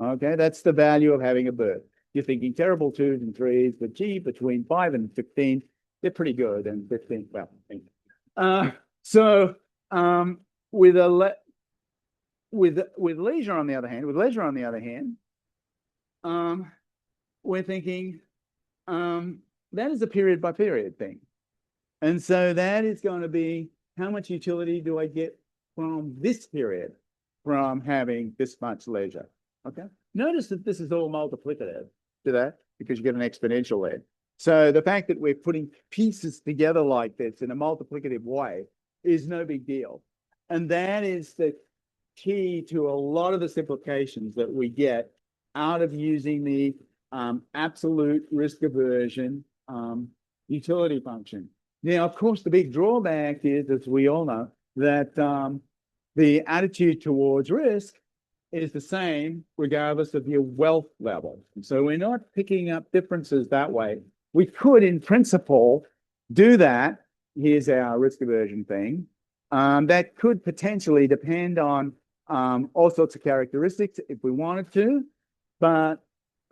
Okay, that's the value of having a birth. You're thinking terrible 2s and 3s, but gee, between 5 and 15, they're pretty good. And 15, well, with leisure on the other hand, we're thinking that is a period by period thing. And so that is going to be, how much utility do I get from this period from having this much leisure? Okay. Notice that this is all multiplicative to that because you get an exponential there. So the fact that we're putting pieces together like this in a multiplicative way is no big deal. And that is the key to a lot of the simplifications that we get out of using the absolute risk aversion utility function. Now, of course, the big drawback is, as we all know, that the attitude towards risk is the same regardless of your wealth level. So we're not picking up differences that way. We could, in principle, do that. Here's our risk aversion thing. That could potentially depend on all sorts of characteristics if we wanted to, but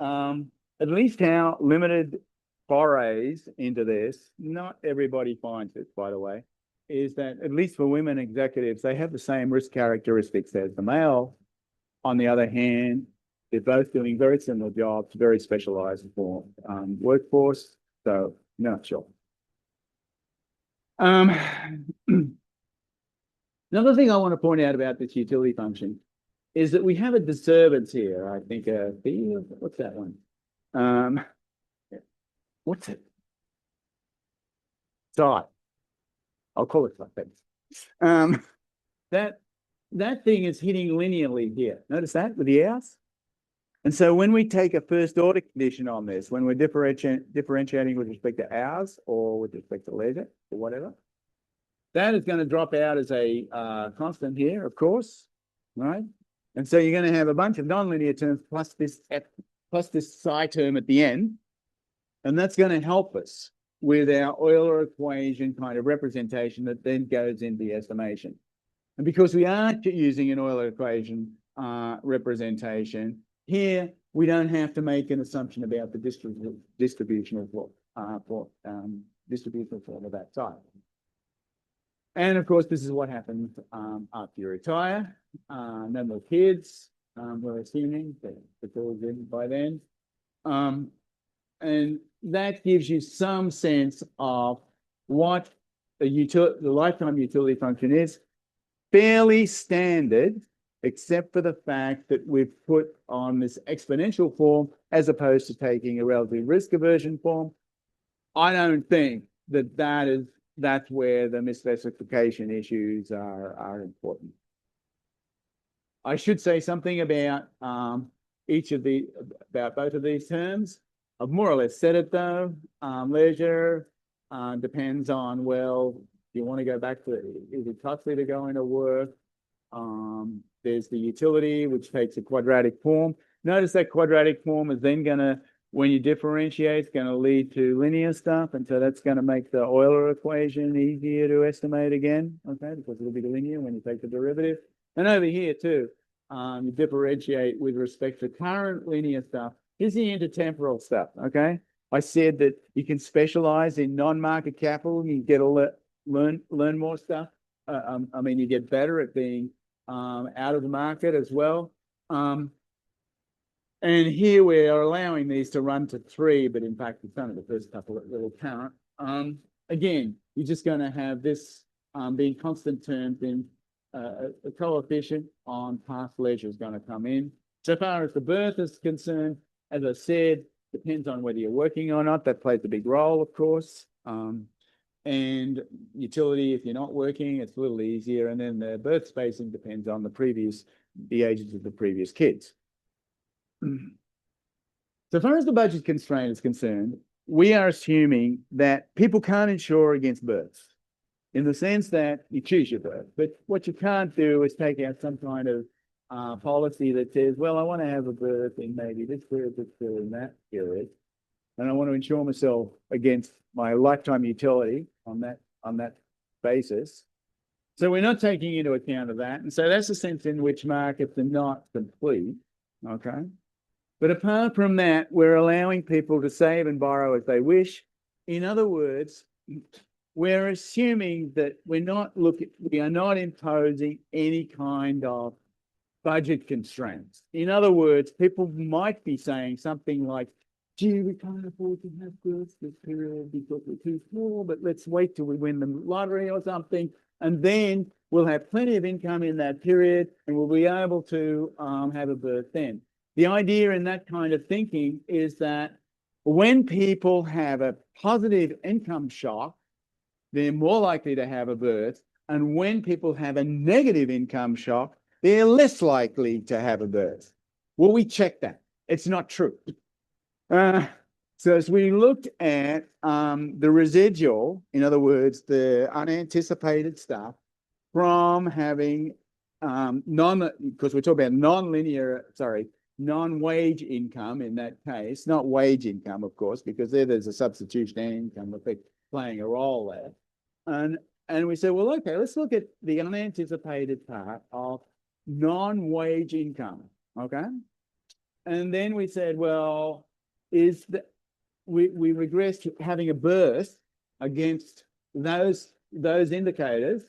at least our limited forays into this, not everybody finds it, by the way, is that at least for women executives, they have the same risk characteristics as the male. On the other hand, they're both doing very similar jobs, very specialized for workforce. So, not sure. Another thing I want to point out about this utility function is that we have a disturbance here. I think, what's that one? What's it? Psi. I'll call it like that. That thing is hitting linearly here. Notice that with the hours? And so when we take a first order condition on this, when we're differentiating with respect to hours or with respect to leisure or whatever, that is going to drop out as a constant here, of course, right? And so you're going to have a bunch of nonlinear terms plus this psi term at the end. And that's going to help us with our Euler equation kind of representation that then goes into the estimation. And because we aren't using an Euler equation representation, here we don't have to make an assumption about the distributional form of that type. And of course, this is what happens after you retire. No more kids, we're assuming that it's all in by then. And that gives you some sense of what the lifetime utility function is. Fairly standard, except for the fact that we've put on this exponential form as opposed to taking a relative risk aversion form. I don't think that that's where the misspecification issues are important. I should say something about about both of these terms. I've more or less said it though. Leisure depends on, well, you want to go back to, is it costly to go into work? There's the utility, which takes a quadratic form. Notice that quadratic form is then going to, when you differentiate, it's going to lead to linear stuff. And so that's going to make the Euler equation easier to estimate again, okay? Because it'll be linear when you take the derivative. And over here too, you differentiate with respect to current linear stuff. Here's the intertemporal stuff, okay? I said that you can specialize in non-market capital. You get to learn more stuff. I mean, you get better at being out of the market as well. And here we are allowing these to run to 3, but in fact, it's only the first couple that will count. Again, you're just going to have this being constant terms in a coefficient on past leisure is going to come in. So far as the birth is concerned, as I said, depends on whether you're working or not. That plays a big role, of course. And utility, if you're not working, it's a little easier. And then the birth spacing depends on the ages of the previous kids. So far as the budget constraint is concerned, we are assuming that people can't insure against births in the sense that you choose your birth. But what you can't do is take out some kind of policy that says, well, I want to have a birth in maybe this period, in that period, and I want to insure myself against my lifetime utility on that basis. So we're not taking into account of that. And so that's the sense in which markets are not complete. Okay. But apart from that, we're allowing people to save and borrow as they wish. In other words, we're assuming that we are not imposing any kind of budget constraints. In other words, people might be saying something like, gee, we can't afford to have this period because we're too small, but let's wait till we win the lottery or something. And then we'll have plenty of income in that period and we'll be able to have a birth then. The idea in that kind of thinking is that when people have a positive income shock, they're more likely to have a birth. And when people have a negative income shock, they're less likely to have a birth. Well, we checked that. It's not true. So as we looked at the residual, in other words, the unanticipated stuff from having because we're talking about non-wage income in that case, not wage income, of course, because there's a substitutionary income effect playing a role there. And we said, well, okay, let's look at the unanticipated part of non-wage income, okay? And then we said, well, we regressed having a birth against those indicators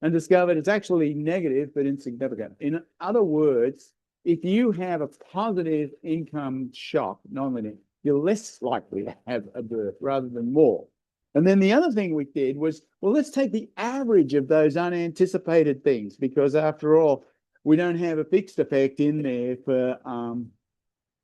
and discovered it's actually negative but insignificant. In other words, if you have a positive income shock, non-linear, you're less likely to have a birth rather than more. And then the other thing we did was, well, let's take the average of those unanticipated things, because after all, we don't have a fixed effect in there for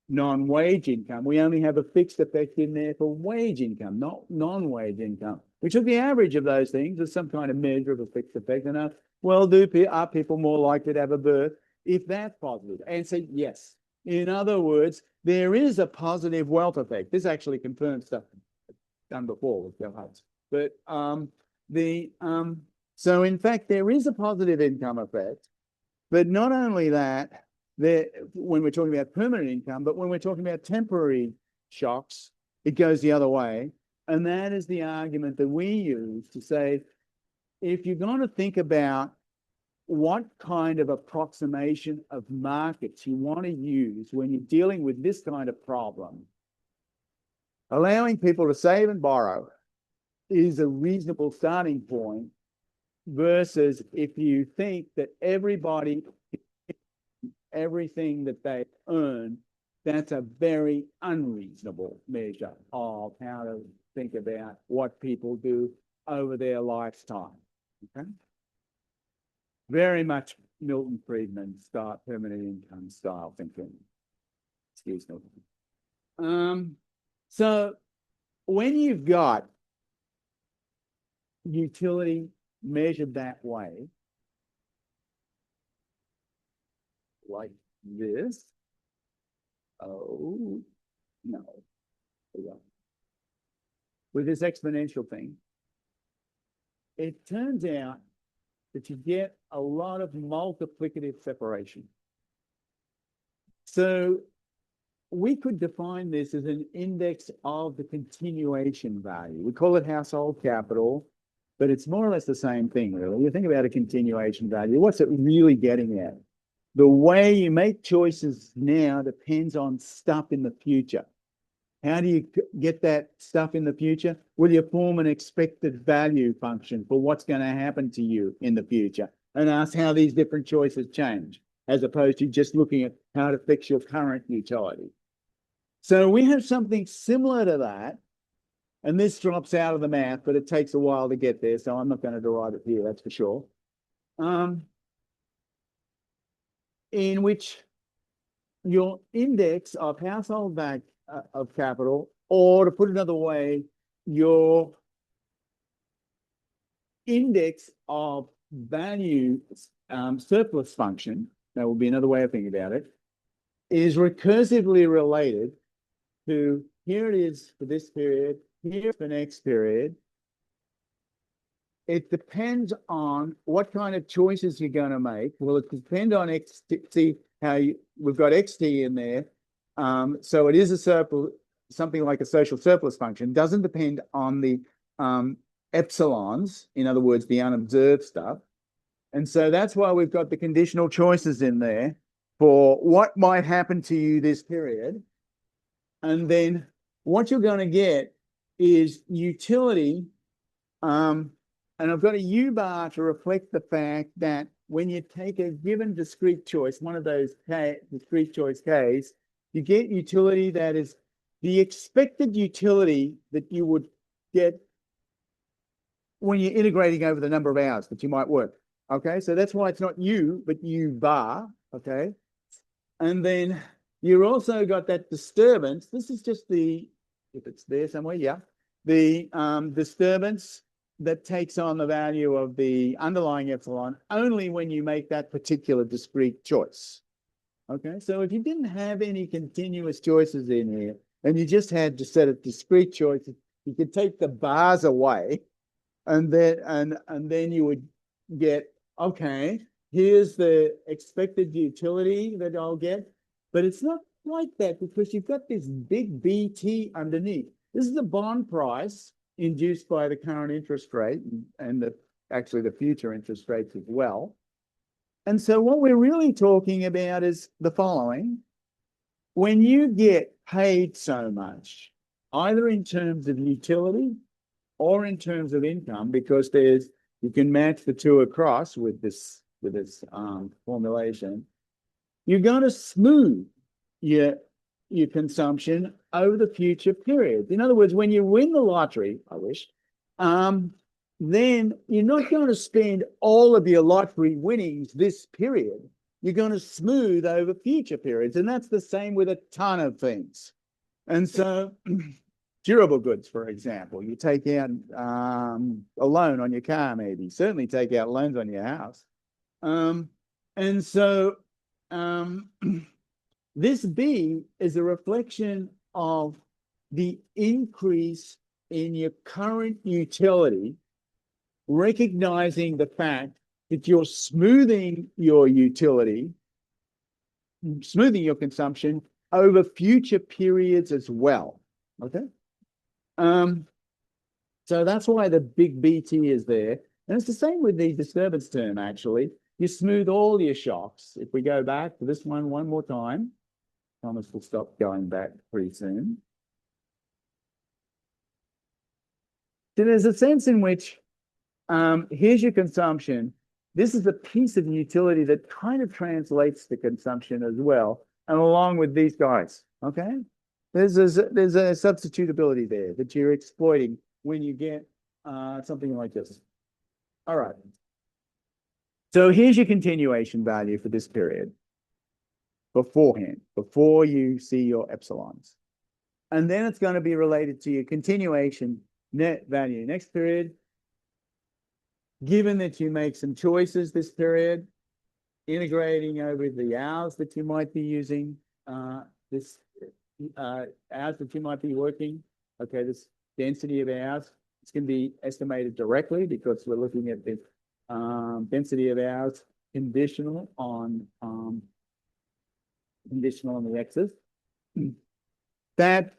non-wage income. We only have a fixed effect in there for wage income, not non-wage income. We took the average of those things as some kind of measure of a fixed effect. And are people more likely to have a birth if that's positive? Answer, yes. In other words, there is a positive wealth effect. This actually confirms stuff done before with Bill Hutz. But so in fact, there is a positive income effect. But not only that, when we're talking about permanent income, but when we're talking about temporary shocks, it goes the other way. And that is the argument that we use to say, if you're going to think about what kind of approximation of markets you want to use when you're dealing with this kind of problem, allowing people to save and borrow is a reasonable starting point, versus if you think that everything that they earn, that's a very unreasonable measure of how to think about what people do over their lifetime. Okay? Very much Milton Friedman style, permanent income style thinking. Excuse me. So when you've got utility measured that way, like this, with this exponential thing, it turns out that you get a lot of multiplicative separation. So we could define this as an index of the continuation value. We call it household capital, but it's more or less the same thing, really. You think about a continuation value. What's it really getting at? The way you make choices now depends on stuff in the future. How do you get that stuff in the future? Well, you form an expected value function for what's going to happen to you in the future and ask how these different choices change, as opposed to just looking at how to fix your current utility. So we have something similar to that, and this drops out of the math, but it takes a while to get there, so I'm not going to derive it here, that's for sure. In which your index of household value of capital, or to put it another way, your index of value surplus function, that will be another way of thinking about it, is recursively related to here it is for this period, here's the next period, it depends on what kind of choices you're going to make. Well, it depends on XT, we've got XT in there. So it is a surplus, something like a social surplus function. Doesn't depend on the epsilons, in other words, the unobserved stuff. And so that's why we've got the conditional choices in there for what might happen to you this period. And then what you're going to get is utility. And I've got a U bar to reflect the fact that when you take a given discrete choice, one of those discrete choice Ks, you get utility that is the expected utility that you would get when you're integrating over the number of hours that you might work. Okay, so that's why it's not U, but U bar. Okay, and then you've also got that disturbance. This is just the, if it's there somewhere, yeah, the disturbance that takes on the value of the underlying epsilon only when you make that particular discrete choice. Okay, so if you didn't have any continuous choices in here and you just had to set of discrete choices, you could take the bars away, and then you would get, okay, here's the expected utility that I'll get, but it's not like that because you've got this big BT underneath. This is the bond price induced by the current interest rate and actually the future interest rates as well. And so what we're really talking about is the following. When you get paid so much, either in terms of utility or in terms of income, because you can match the two across with this formulation, you're going to smooth your consumption over the future periods. In other words, when you win the lottery, then you're not going to spend all of your lottery winnings this period. You're going to smooth over future periods. And that's the same with a ton of things. And so durable goods, for example, you take out a loan on your car, maybe, certainly take out loans on your house. And so this B is a reflection of the increase in your current utility, recognizing the fact that you're smoothing your utility, smoothing your consumption over future periods as well. Okay. So that's why the big BT is there. And it's the same with the disturbance term, actually. You smooth all your shocks. If we go back to this one more time, Thomas will stop going back pretty soon. So there's a sense in which here's your consumption. This is a piece of utility that kind of translates to consumption as well, and along with these guys, okay? There's a substitutability there that you're exploiting when you get something like this. All right. So here's your continuation value for this period beforehand, before you see your epsilons. And then it's going to be related to your continuation net value next period. Given that you make some choices this period, integrating over the hours that you might be using, hours that you might be working, okay, this density of hours, it's going to be estimated directly because we're looking at the density of hours conditional on the x's. That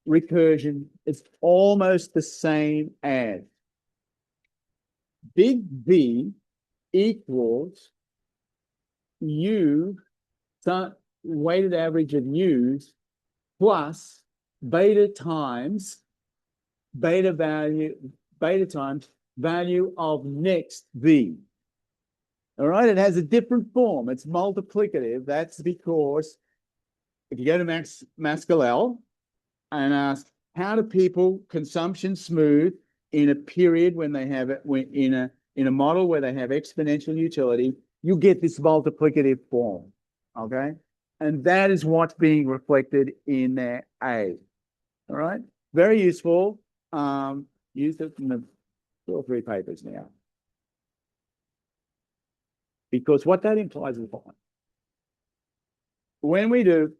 recursion is almost the same as big B equals U, weighted average of U's, plus beta times value of next B. All right, it has a different form. It's multiplicative. That's because if you go to Mascalel and ask, how do people consumption smooth in a period when they have it, in a model where they have exponential utility, you get this multiplicative form, okay? And that is what's being reflected in their A. All right, very useful. Used it in the 2 or 3 papers now. Because what that implies is when we do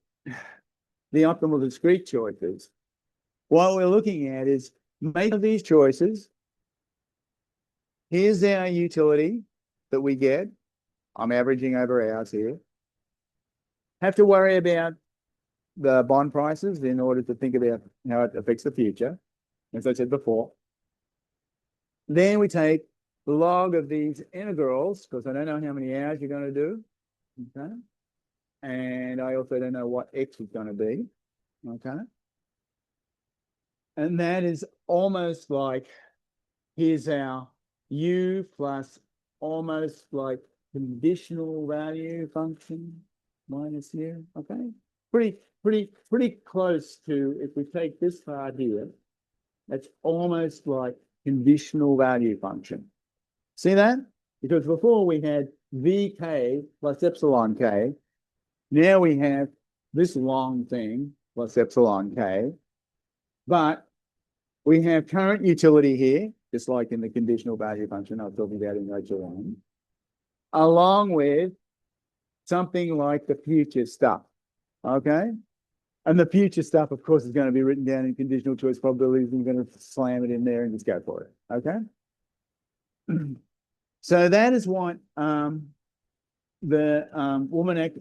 the optimal discrete choices, what we're looking at is make these choices Here's our utility that we get. I'm averaging over hours here. Have to worry about the bond prices in order to think about how it affects the future, as I said before. Then we take the log of these integrals, because I don't know how many hours you're going to do. Okay. And I also don't know what x is going to be. Okay. And that is almost like, here's our u plus almost like conditional value function minus u. Okay. Pretty close to, if we take this part here, that's almost like conditional value function. See that? Because before we had vk plus epsilon k. Now we have this long thing plus epsilon k. But we have current utility here, just like in the conditional value function I was talking about in lecture 1, along with something like the future stuff. Okay? And the future stuff, of course, is going to be written down in conditional choice probabilities, and we're going to slam it in there and just go for it. Okay? So that is what the woman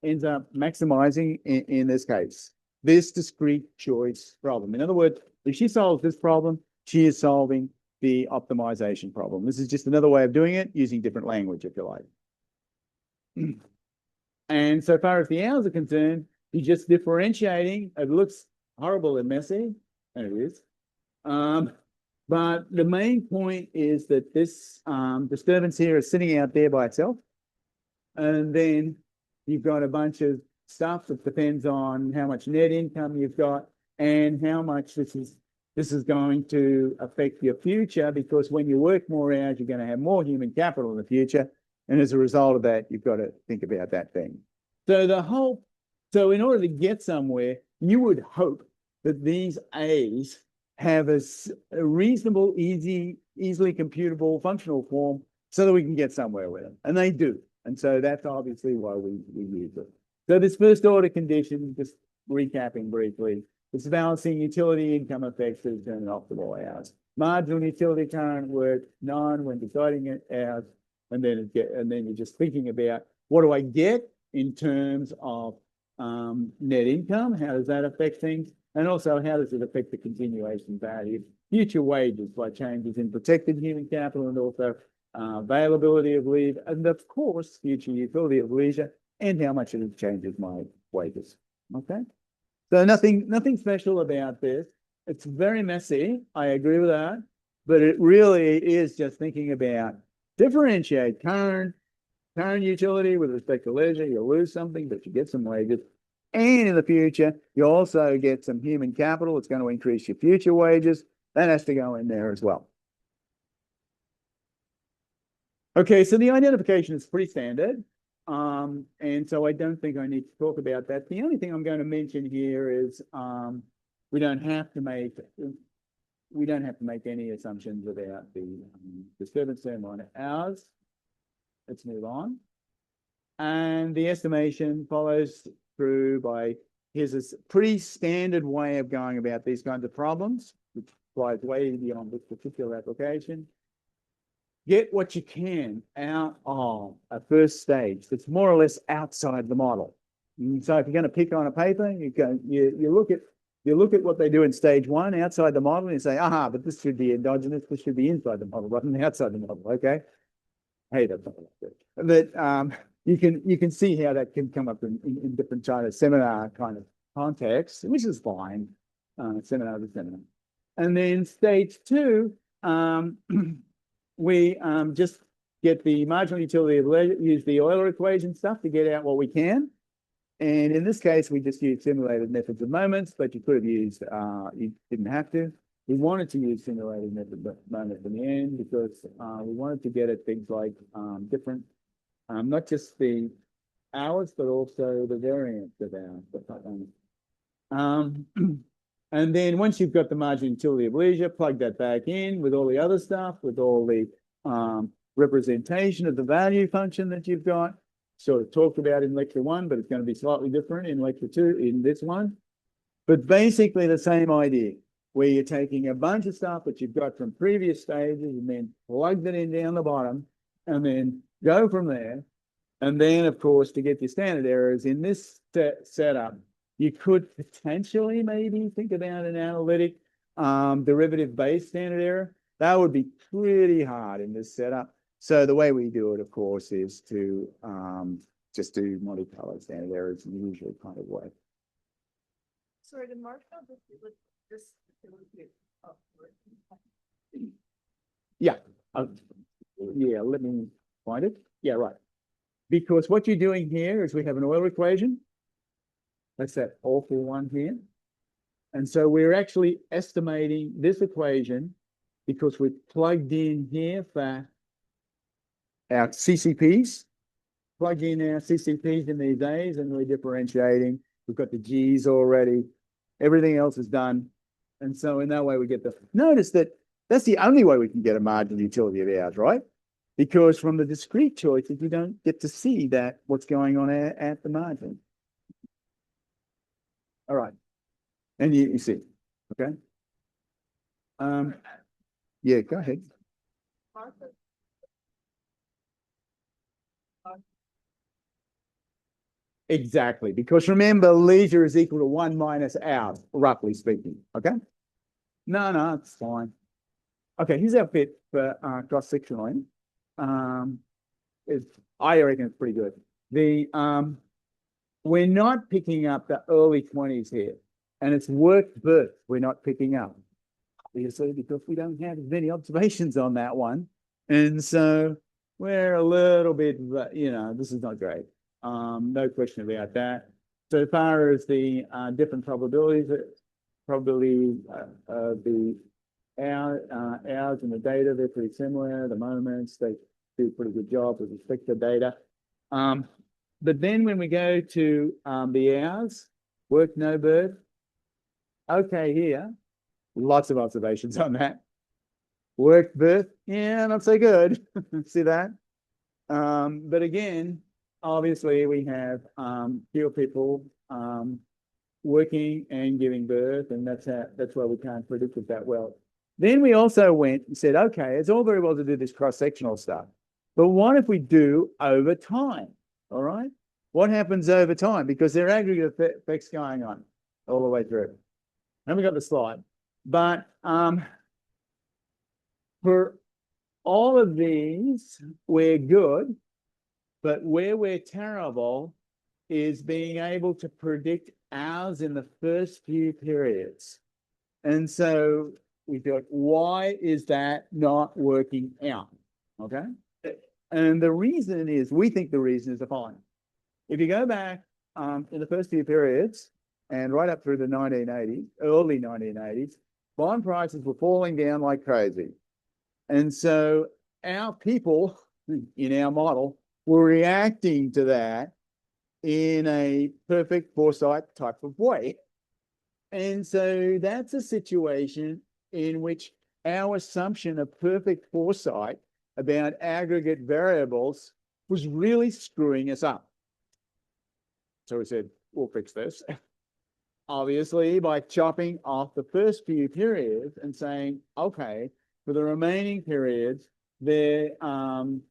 ends up maximizing in this case, this discrete choice problem. In other words, if she solves this problem, she is solving the optimization problem. This is just another way of doing it using different language, if you like. And so far as the hours are concerned, you're just differentiating. It looks horrible and messy, and it is. But the main point is that this disturbance here is sitting out there by itself. And then you've got a bunch of stuff that depends on how much net income you've got and how much this is going to affect your future, because when you work more hours, you're going to have more human capital in the future. And as a result of that, you've got to think about that thing. So in order to get somewhere, you would hope that these A's have a reasonable, easily computable functional form so that we can get somewhere with them. And they do. And so that's obviously why we use it. So this first order condition, just recapping briefly, it's balancing utility income effects to determine optimal hours. Marginal utility current work, none when deciding it hours, and then you're just thinking about, what do I get in terms of net income? How does that affect things? And also, how does it affect the continuation value? Future wages by changes in protected human capital, and also availability of leave, and of course, future utility of leisure, and how much it changes my wages. Okay, so nothing special about this. It's very messy. I agree with that, but it really is just thinking about differentiate current utility with respect to leisure. You'll lose something, but you get some wages. And in the future, you also get some human capital. It's going to increase your future wages. That has to go in there as well. Okay, so the identification is pretty standard. And so I don't think I need to talk about that. The only thing I'm going to mention here is we don't have to make any assumptions about the disturbance term on hours. Let's move on. And the estimation follows through by, here's a pretty standard way of going about these kinds of problems, which applies way beyond this particular application. Get what you can out of a first stage that's more or less outside the model. And so if you're going to pick on a paper, you look at what they do in stage 1 outside the model, and you say, aha, but this should be endogenous, this should be inside the model rather than outside the model. Okay. Hey, that's not like that. But you can see how that can come up in different kind of seminar kind of contexts, which is fine. Seminar to seminar. And then stage 2, we just get the marginal utility of leisure, use the Euler equation stuff to get out what we can. And in this case, we just used simulated methods of moments, but you could have used, you didn't have to. We wanted to use simulated method of moments in the end because we wanted to get at things like different, not just the hours, but also the variance of hours. And then once you've got the marginal utility of leisure, plug that back in with all the other stuff, with all the representation of the value function that you've got. Sort of talked about in lecture 1, but it's going to be slightly different in lecture 2 in this one. But basically the same idea. where you're taking a bunch of stuff that you've got from previous stages and then plug that in down the bottom and then go from there. And then, of course, to get your standard errors in this setup, you could potentially maybe think about an analytic derivative-based standard error. That would be pretty hard in this setup. So the way we do it, of course, is to just do Monte Carlo standard errors in the usual kind of way. Sorry, the markup this. Yeah. Yeah, let me find it. Yeah, right. Because what you're doing here is we have an Euler equation. That's that awful one here. And so we're actually estimating this equation because we've plugged in here for our CCPs, plugged in our CCPs in these A's, and we're differentiating. We've got the G's already. Everything else is done. And so in that way, we get the... Notice that that's the only way we can get a marginal utility of ours, right? Because from the discrete choices, you don't get to see that what's going on at the margin. All right. And you see, okay? Yeah, go ahead. Exactly, because remember, leisure is equal to 1 minus hours, roughly speaking, okay? No, it's fine. Okay, here's our fit for cross-sectional. I reckon it's pretty good. We're not picking up the early 20s here, and it's work birth we're not picking up, obviously, because we don't have as many observations on that one. And so we're a little bit, this is not great. No question about that. So far as the different probabilities, probability of the hours and the data, they're pretty similar. The moments, they do a pretty good job with respect to data. But then when we go to the hours, work no birth, okay, here, lots of observations on that. Work birth, yeah, not so good. See that? But again, obviously we have fewer people working and giving birth, and that's why we can't predict it that well. Then we also went and said, okay, it's all very well to do this cross-sectional stuff, but what if we do over time? All right, what happens over time? Because there are aggregate effects going on all the way through. And we got the slide, but for all of these, we're good, but where we're terrible is being able to predict hours in the first few periods. And so we thought, why is that not working out? Okay. And the reason is, we think the reason is the following. If you go back in the first few periods and right up through the 1980s, early 1980s, bond prices were falling down like crazy. And so our people in our model were reacting to that in a perfect foresight type of way. And so that's a situation in which our assumption of perfect foresight about aggregate variables was really screwing us up. So we said, we'll fix this. Obviously, by chopping off the first few periods and saying, okay, for the remaining periods, their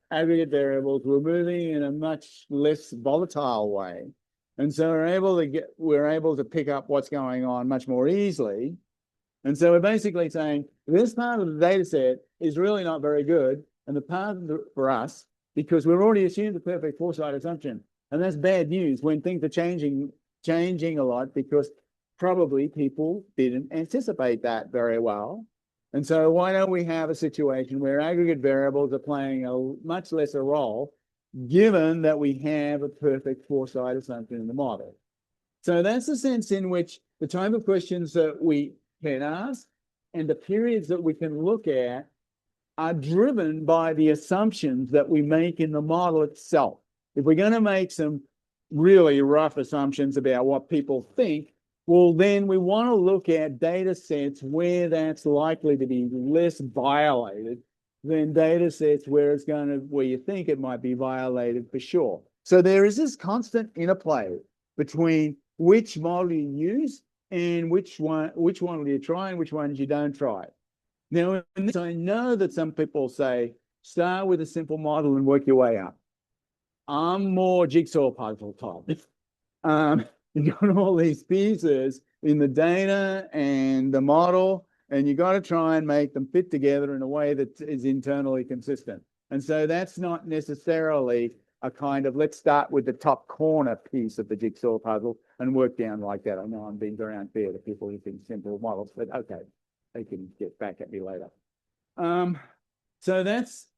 aggregate variables were moving in a much less volatile way. And so we're able to pick up what's going on much more easily. And so we're basically saying this part of the data set is really not very good. And the part for us, because we've already assumed the perfect foresight assumption. And that's bad news when things are changing a lot, because probably people didn't anticipate that very well. And so why don't we have a situation where aggregate variables are playing a much lesser role, given that we have a perfect foresight assumption in the model? So that's the sense in which the type of questions that we can ask and the periods that we can look at are driven by the assumptions that we make in the model itself. If we're going to make some really rough assumptions about what people think, well, then we want to look at data sets where that's likely to be less violated than data sets where you think it might be violated for sure. So there is this constant interplay between which model you use and which one will you try and which ones you don't try. Now, in this, I know that some people say, start with a simple model and work your way up. I'm more jigsaw puzzle type. You've got all these pieces in the data and the model, and you got to try and make them fit together in a way that is internally consistent. And so that's not necessarily a kind of, let's start with the top corner piece of the jigsaw puzzle and work down like that. I know I'm being very unfair to people who think simple models, but okay, they can get back at me later. So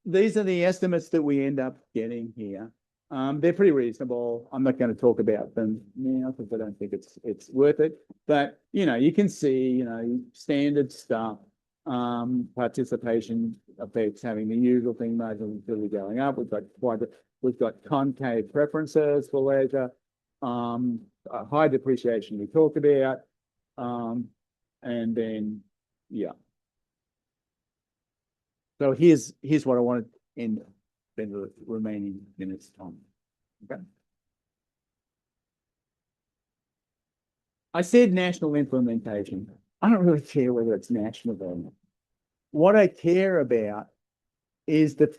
these are the estimates that we end up getting here. They're pretty reasonable. I'm not going to talk about them now because I don't think it's worth it. But you can see, standard stuff. Participation effects having the usual thing, marginally going up. We've got concave preferences for leisure. High depreciation we talked about. And then so here's what I wanted in the remaining minutes time. Okay. I said national implementation. I don't really care whether it's national or not. What I care about is that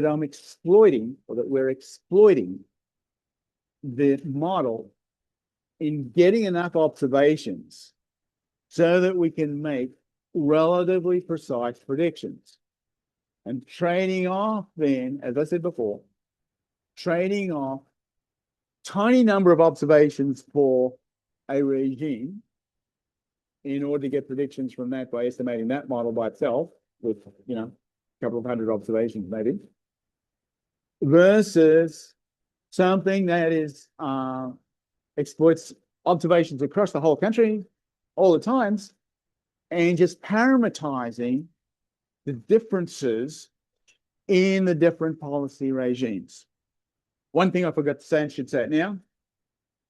I'm exploiting, or that we're exploiting the model in getting enough observations so that we can make relatively precise predictions. And trading off then, as I said before, trading off tiny number of observations for a regime in order to get predictions from that by estimating that model by itself with, a couple of hundred observations maybe, versus something that is exploits observations across the whole country all the times and just parameterizing the differences in the different policy regimes. One thing I forgot to say and should say it now.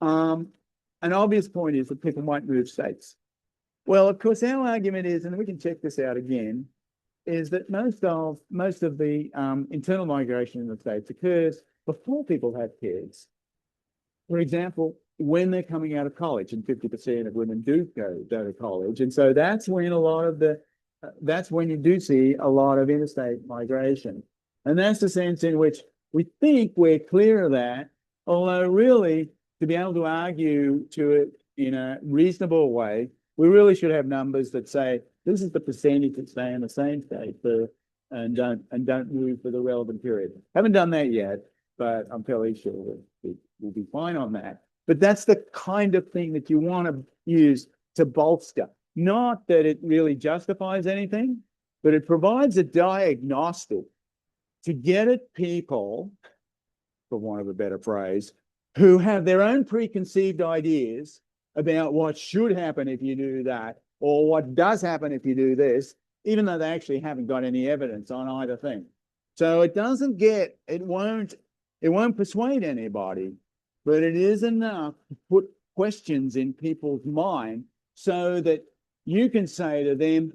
An obvious point is that people might move states. Well, of course, our argument is, and we can check this out again, is that most of the internal migration in the states occurs before people have kids. For example, when they're coming out of college, and 50% of women do go to college, and so that's when that's when you do see a lot of interstate migration. And that's the sense in which we think we're clear of that, although really, to be able to argue to it in a reasonable way, we really should have numbers that say, this is the percentage that stay in the same state and don't move for the relevant period. Haven't done that yet, but I'm fairly sure we'll be fine on that. But that's the kind of thing that you want to use to bolster. Not that it really justifies anything, but it provides a diagnostic to get at people, for want of a better phrase, who have their own preconceived ideas about what should happen if you do that, or what does happen if you do this, even though they actually haven't got any evidence on either thing. So it won't persuade anybody, but it is enough to put questions in people's mind so that you can say to them,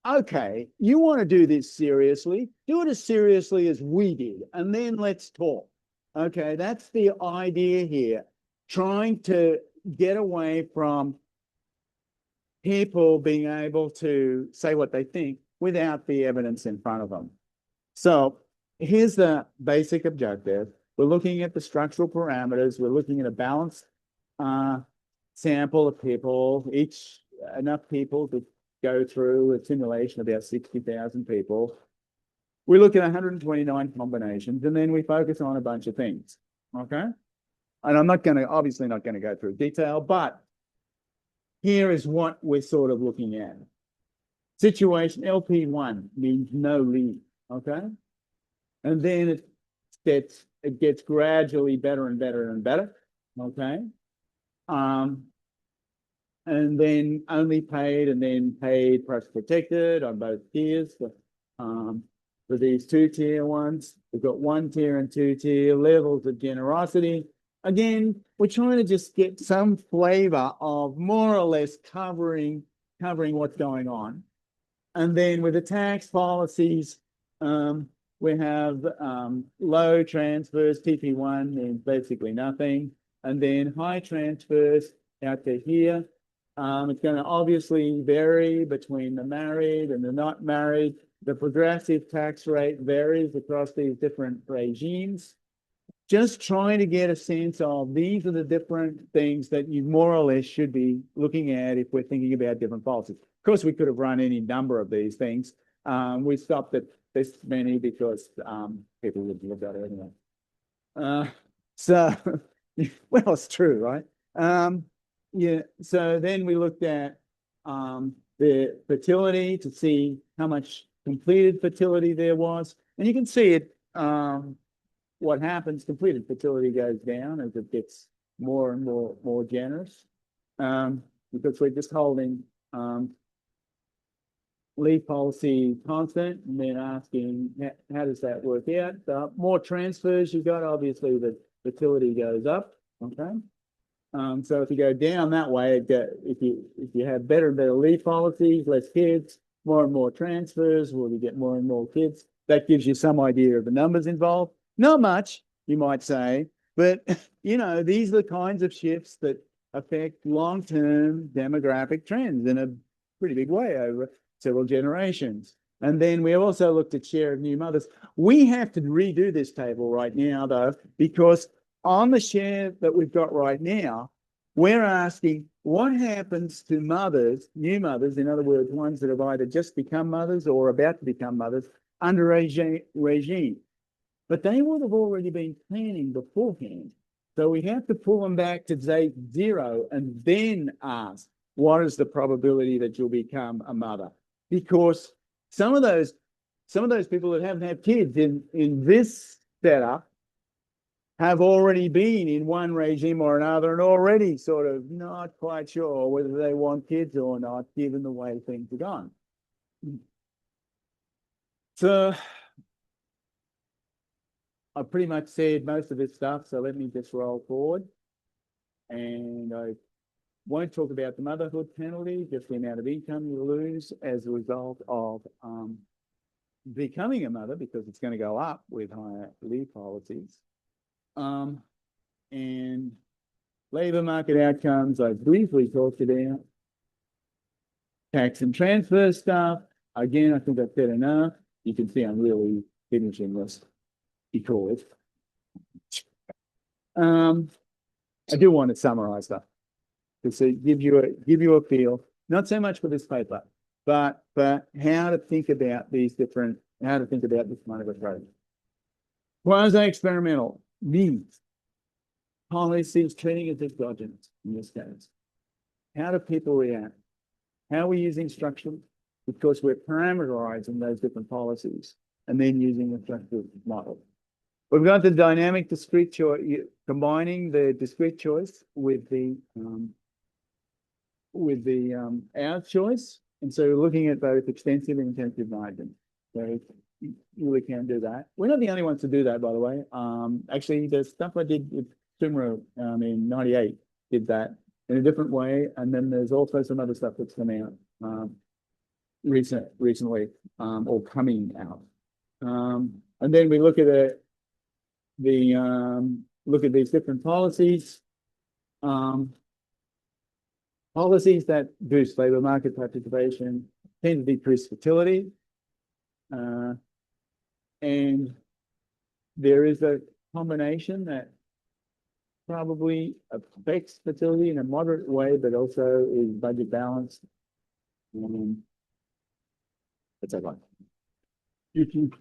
okay, you want to do this seriously, do it as seriously as we did, and then let's talk. Okay, that's the idea here, trying to get away from people being able to say what they think without the evidence in front of them. So here's the basic objective. We're looking at the structural parameters. We're looking at a balanced sample of people, enough people to go through a simulation of about 60,000 people. We look at 129 combinations, and then we focus on a bunch of things, okay? And I'm obviously not going to go through detail, but here is what we're sort of looking at. Situation LP1 means no lead, okay? And then it gets gradually better and better and better, okay? And then only paid and then paid price protected on both tiers. For these two-tier ones, we've got one tier and two-tier levels of generosity. Again, we're trying to just get some flavor of more or less covering what's going on. And then with the tax policies, we have low transfers, TP1 means basically nothing. And then high transfers out to here. It's going to obviously vary between the married and the not married. The progressive tax rate varies across these different regimes. Just trying to get a sense of these are the different things that you more or less should be looking at if we're thinking about different policies. Of course, we could have run any number of these things. We stopped at this many because people would look at it anyway. So, well, it's true, right? Yeah, so then we looked at the fertility to see how much completed fertility there was. And you can see it, what happens, completed fertility goes down as it gets more and more generous, because we're just holding leave policy constant and then asking how does that work out. The more transfers you got, obviously the fertility goes up. Okay. So if you go down that way, if you have better and better leave policies, less kids, more and more transfers, will you get more and more kids? That gives you some idea of the numbers involved. Not much, you might say, but you know, these are the kinds of shifts that affect long-term demographic trends in a pretty big way over several generations. And then we also looked at share of new mothers. We have to redo this table right now, though, because on the share that we've got right now, we're asking what happens to mothers, new mothers, in other words, ones that have either just become mothers or about to become mothers under regime. But they would have already been planning beforehand. So we have to pull them back to say 0 and then ask, what is the probability that you'll become a mother? Because some of those people that haven't had kids in this setup have already been in one regime or another and already sort of not quite sure whether they want kids or not, given the way things are gone. So I pretty much said most of this stuff, so let me just roll forward. And I won't talk about the motherhood penalty, just the amount of income you lose as a result of becoming a mother, because it's going to go up with higher leave policies. And labour market outcomes, I briefly talked about. Tax and transfer stuff, again, I think I've said enough. You can see I'm really finishing this because I do want to summarize stuff to give you a feel, not so much for this paper, but how to think about this kind of approach. Quasi-experimental means policies treating as exogenous in this case. How do people react? How are we using structure? Because we're parameterizing those different policies and then using the structured model. We've got the dynamic discrete choice, combining the discrete choice with the out choice. And so we're looking at both extensive and intensive margin. So you really can do that. We're not the only ones to do that, by the way. Actually, the stuff I did with Sumro in 98 did that in a different way. And then there's also some other stuff that's come out recently or coming out. And then we look at look at these different policies. Policies that boost labour market participation tend to decrease fertility. And there is a combination that probably affects fertility in a moderate way, but also is budget balanced. That's okay. You can